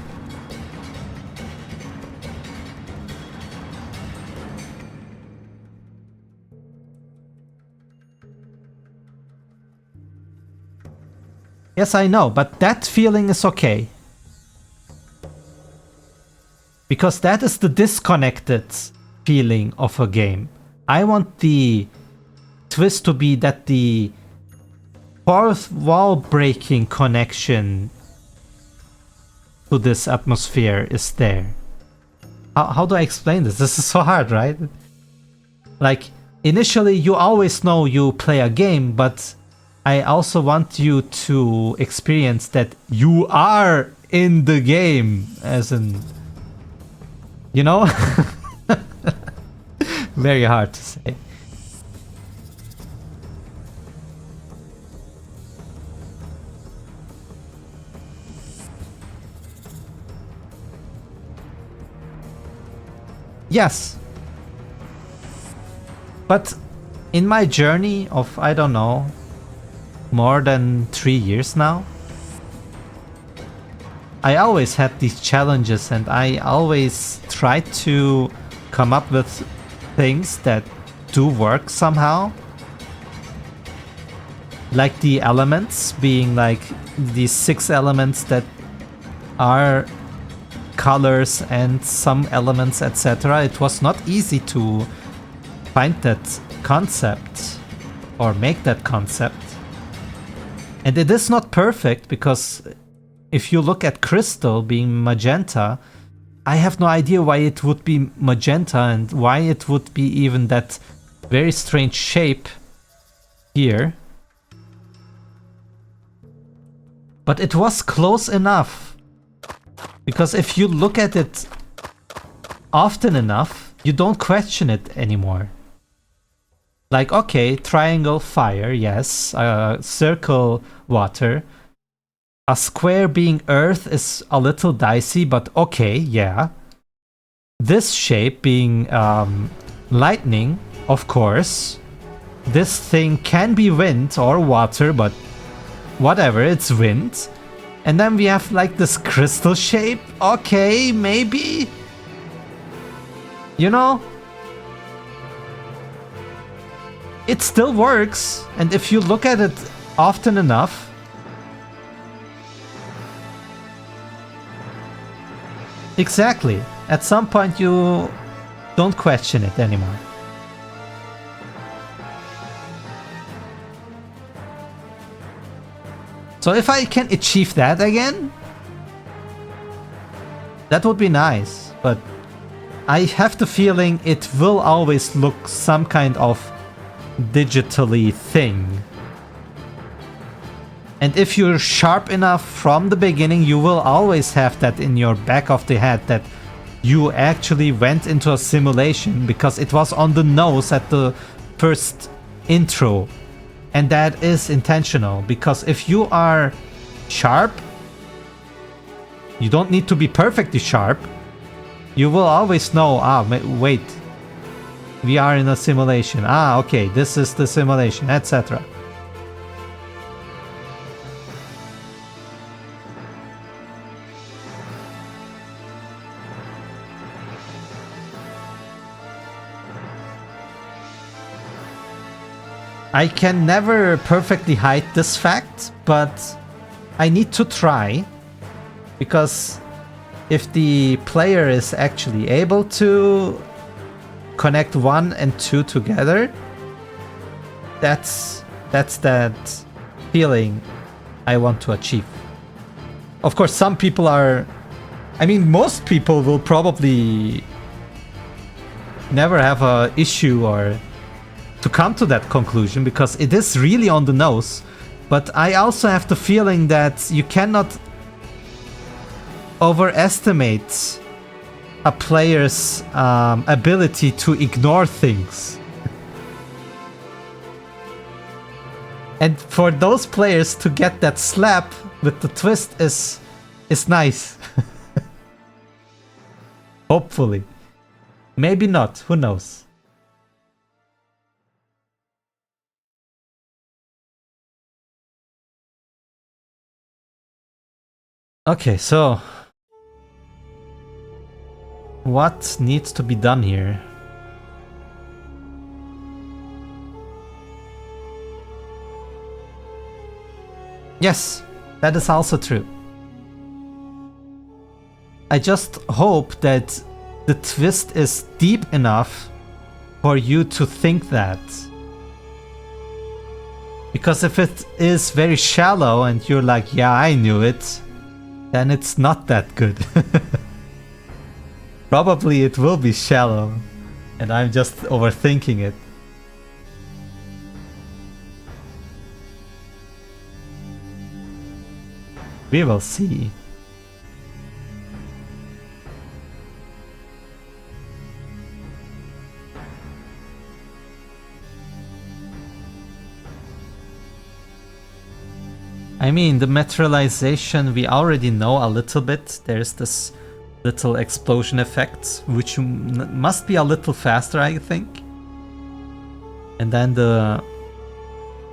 Yes, I know, but that feeling is okay. Because that is the disconnected feeling of a game. I want the twist to be that the fourth wall breaking connection to this atmosphere is there. How do I explain this? This is so hard, right? Like, initially you always know you play a game, but I also want you to experience that you are in the game, as in, you know? Very hard to say. Yes. But in my journey of, I don't know, more than 3 years now, I always had these challenges and I always tried to come up with things that do work somehow. Like the elements being like these 6 elements that are colors and some elements, etc. It was not easy to find that concept or make that concept. And it is not perfect, because if you look at crystal being magenta, I have no idea why it would be magenta and why it would be even that very strange shape here. But it was close enough, because if you look at it often enough, you don't question it anymore. Like, okay, triangle, fire, yes. Circle, water. A square being earth is a little dicey, but okay, yeah. This shape being lightning, of course. This thing can be wind or water, but whatever, it's wind. And then we have like this crystal shape. Okay, maybe. You know? It still works, and if you look at it often enough, exactly, at some point you don't question it anymore. So if I can achieve that again, that would be nice, but I have the feeling it will always look some kind of digitally thing. And if you're sharp enough from the beginning, you will always have that in your back of the head that you actually went into a simulation, because it was on the nose at the first intro. And that is intentional, because if you are sharp, you don't need to be perfectly sharp. You will always know, wait, we are in a simulation. Okay, this is the simulation, etc. I can never perfectly hide this fact, but I need to try, because if the player is actually able to connect 1 and 2 together, that's that feeling I want to achieve. Of course, some people are... I mean, most people will probably never have a issue or to come to that conclusion, because it is really on the nose. But I also have the feeling that you cannot overestimate a player's ability to ignore things. And for those players to get that slap with the twist is nice. Hopefully. Maybe not, who knows. Okay, so what needs to be done here? Yes, that is also true. I just hope that the twist is deep enough for you to think that. Because if it is very shallow and you're like, yeah, I knew it, then it's not that good. Probably it will be shallow, and I'm just overthinking it. We will see. I mean, the materialization we already know a little bit. There's this little explosion effect, which must be a little faster, I think. And then the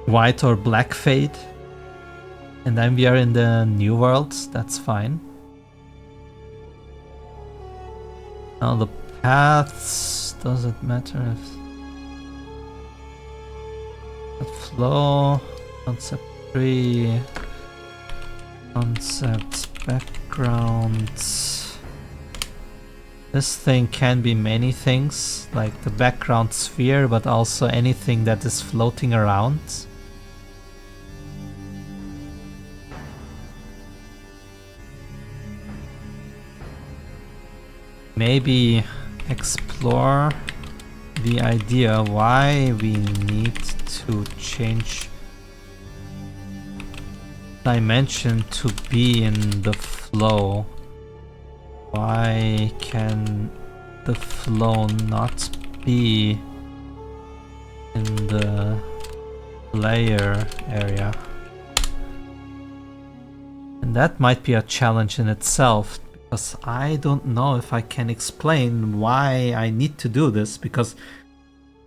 white or black fade. And then we are in the new world, that's fine. Now the paths, does it matter if... the flow, concept tree, concept background. This thing can be many things, like the background sphere, but also anything that is floating around. Maybe explore the idea why we need to change dimension to be in the flow. Why can the flow not be in the layer area? And that might be a challenge in itself, because I don't know if I can explain why I need to do this, because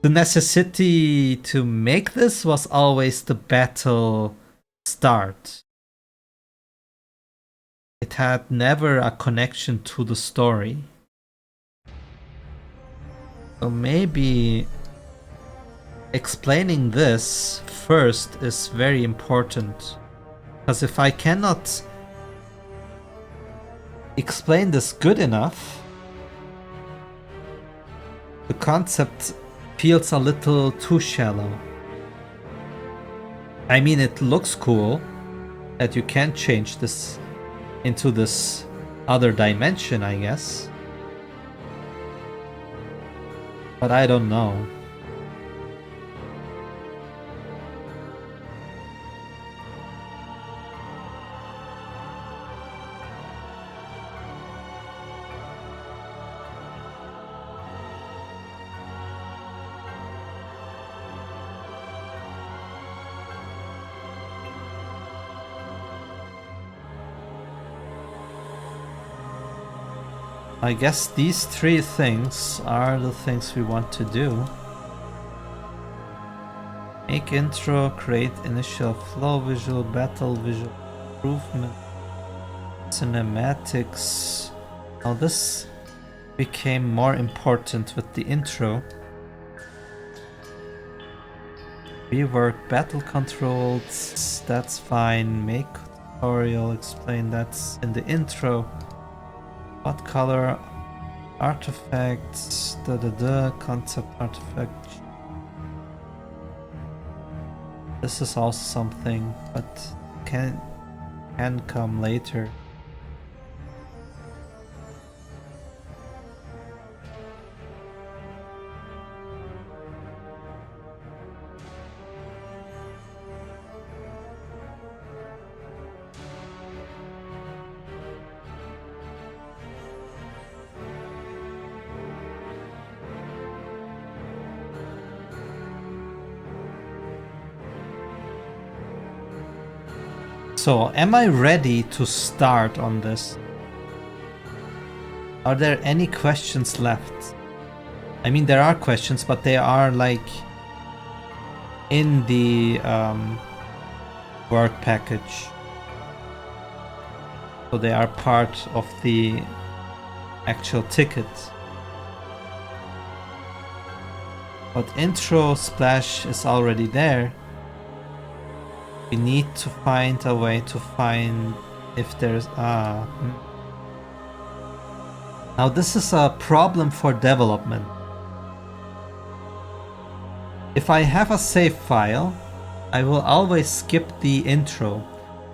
the necessity to make this was always the battle start. It had never a connection to the story. So maybe explaining this first is very important, because if I cannot explain this good enough, the concept feels a little too shallow. I mean, it looks cool that you can change this into this other dimension, I guess. But I don't know. I guess these three things are the things we want to do. Make intro, create initial flow visual, battle visual improvement, cinematics. Now this became more important with the intro. Rework battle controls, that's fine. Make tutorial, explain that's in the intro. What color artifacts, concept artifact. This is also something, but can come later. So, am I ready to start on this? Are there any questions left? I mean, there are questions, but they are like in the work package. So they are part of the actual ticket. But intro splash is already there. We need to find a way to find if there's Now this is a problem for development. If I have a save file, I will always skip the intro.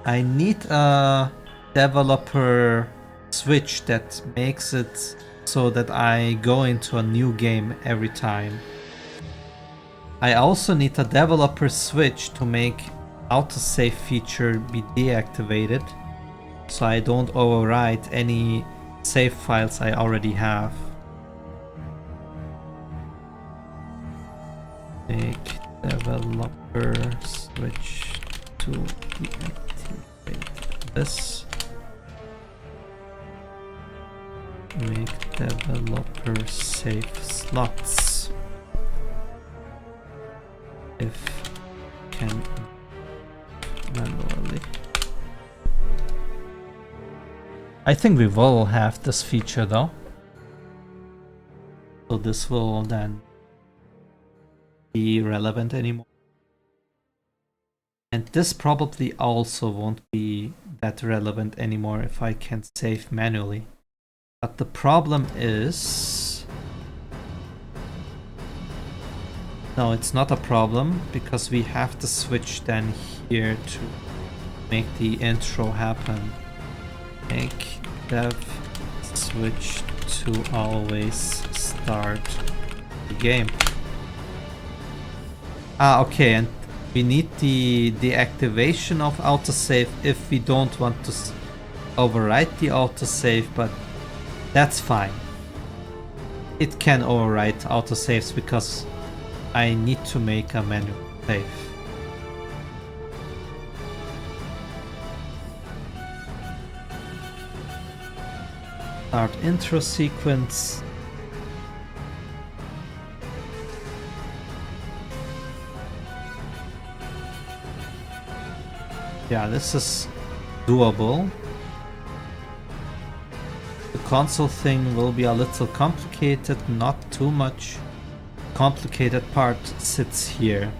I need a developer switch that makes it so that I go into a new game every time. I also need a developer switch to make autosave feature be deactivated, so I don't overwrite any save files I already have. Make developer switch to deactivate this. Make developer save slots if can manually. I think we will have this feature though. So this will then be relevant anymore. And this probably also won't be that relevant anymore if I can save manually. But the problem is... No, it's not a problem because we have to switch then here to make the intro happen. Make dev switch to always start the game. Okay, and we need the deactivation of autosave if we don't want to overwrite the autosave, but that's fine. It can overwrite autosaves because I need to make a manual save. Start intro sequence. Yeah, this is doable. The console thing will be a little complicated, not too much. Complicated part sits here.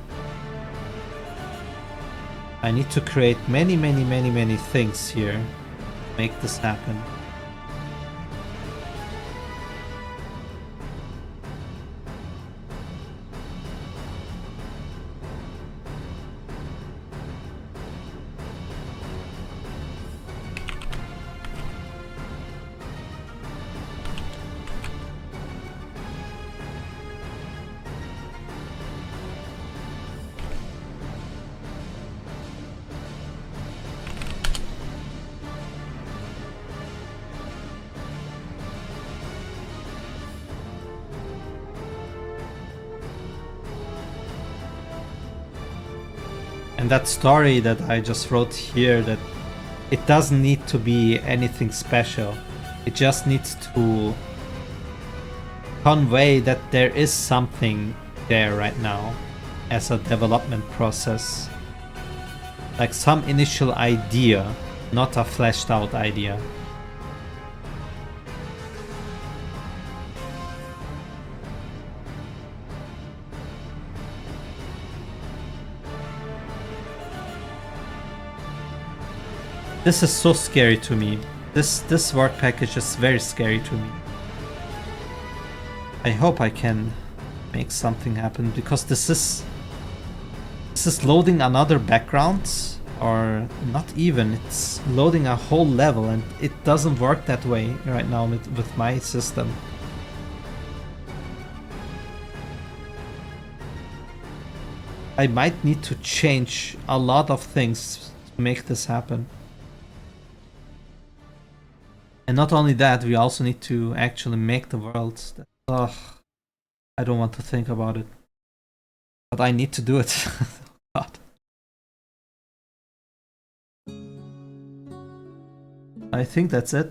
I need to create many things here to make this happen. And that story that I just wrote here, that it doesn't need to be anything special. It just needs to convey that there is something there right now as a development process. Like some initial idea, not a fleshed out idea. This is so scary to me. This work package is very scary to me. I hope I can make something happen, because this is loading another background, or not even, it's loading a whole level, and it doesn't work that way right now with my system. I might need to change a lot of things to make this happen. And not only that, we also need to actually make the world. Ugh, I don't want to think about it. But I need to do it. God. I think that's it.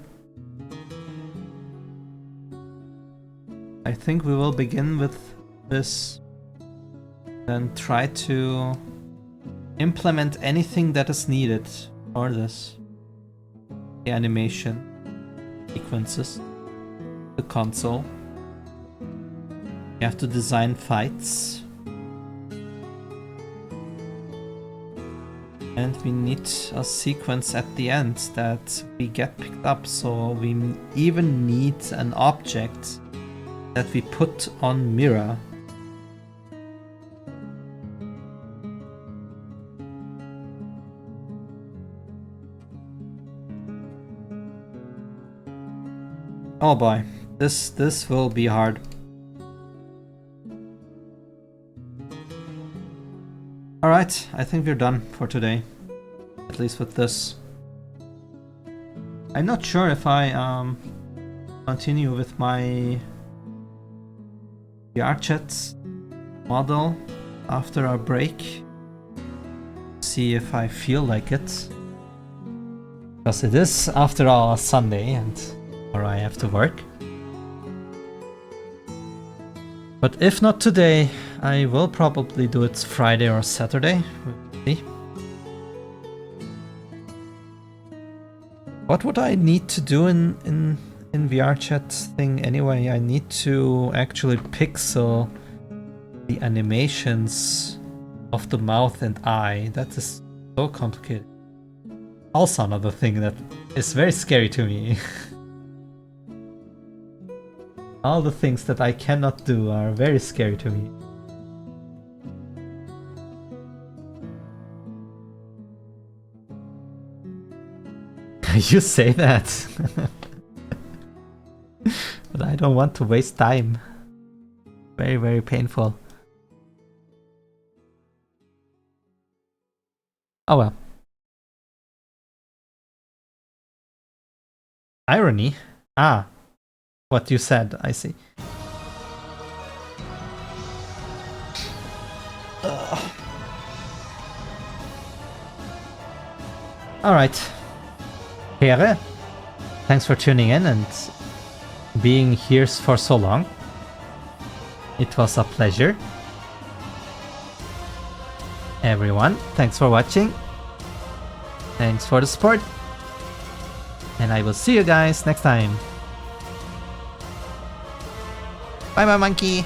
I think we will begin with this and try to implement anything that is needed for this. The animation, sequences, the console. You have to design fights. And we need a sequence at the end that we get picked up, so we even need an object that we put on mirror. Oh boy, this will be hard. Alright, I think we're done for today. At least with this. I'm not sure if I continue with my VRChat model after our break. See if I feel like it. Because it is, after all, a Sunday and or I have to work. But if not today, I will probably do it Friday or Saturday. We'll see. What would I need to do in VRChat thing anyway? I need to actually pixel the animations of the mouth and eye. That is so complicated. Also another thing that is very scary to me. All the things that I cannot do are very scary to me. You say that. But I don't want to waste time. Very, very painful. Oh well. Irony? Ah. What you said, I see. Alright. Here, thanks for tuning in and being here for so long. It was a pleasure. Everyone, thanks for watching. Thanks for the support. And I will see you guys next time. Bye bye, monkey!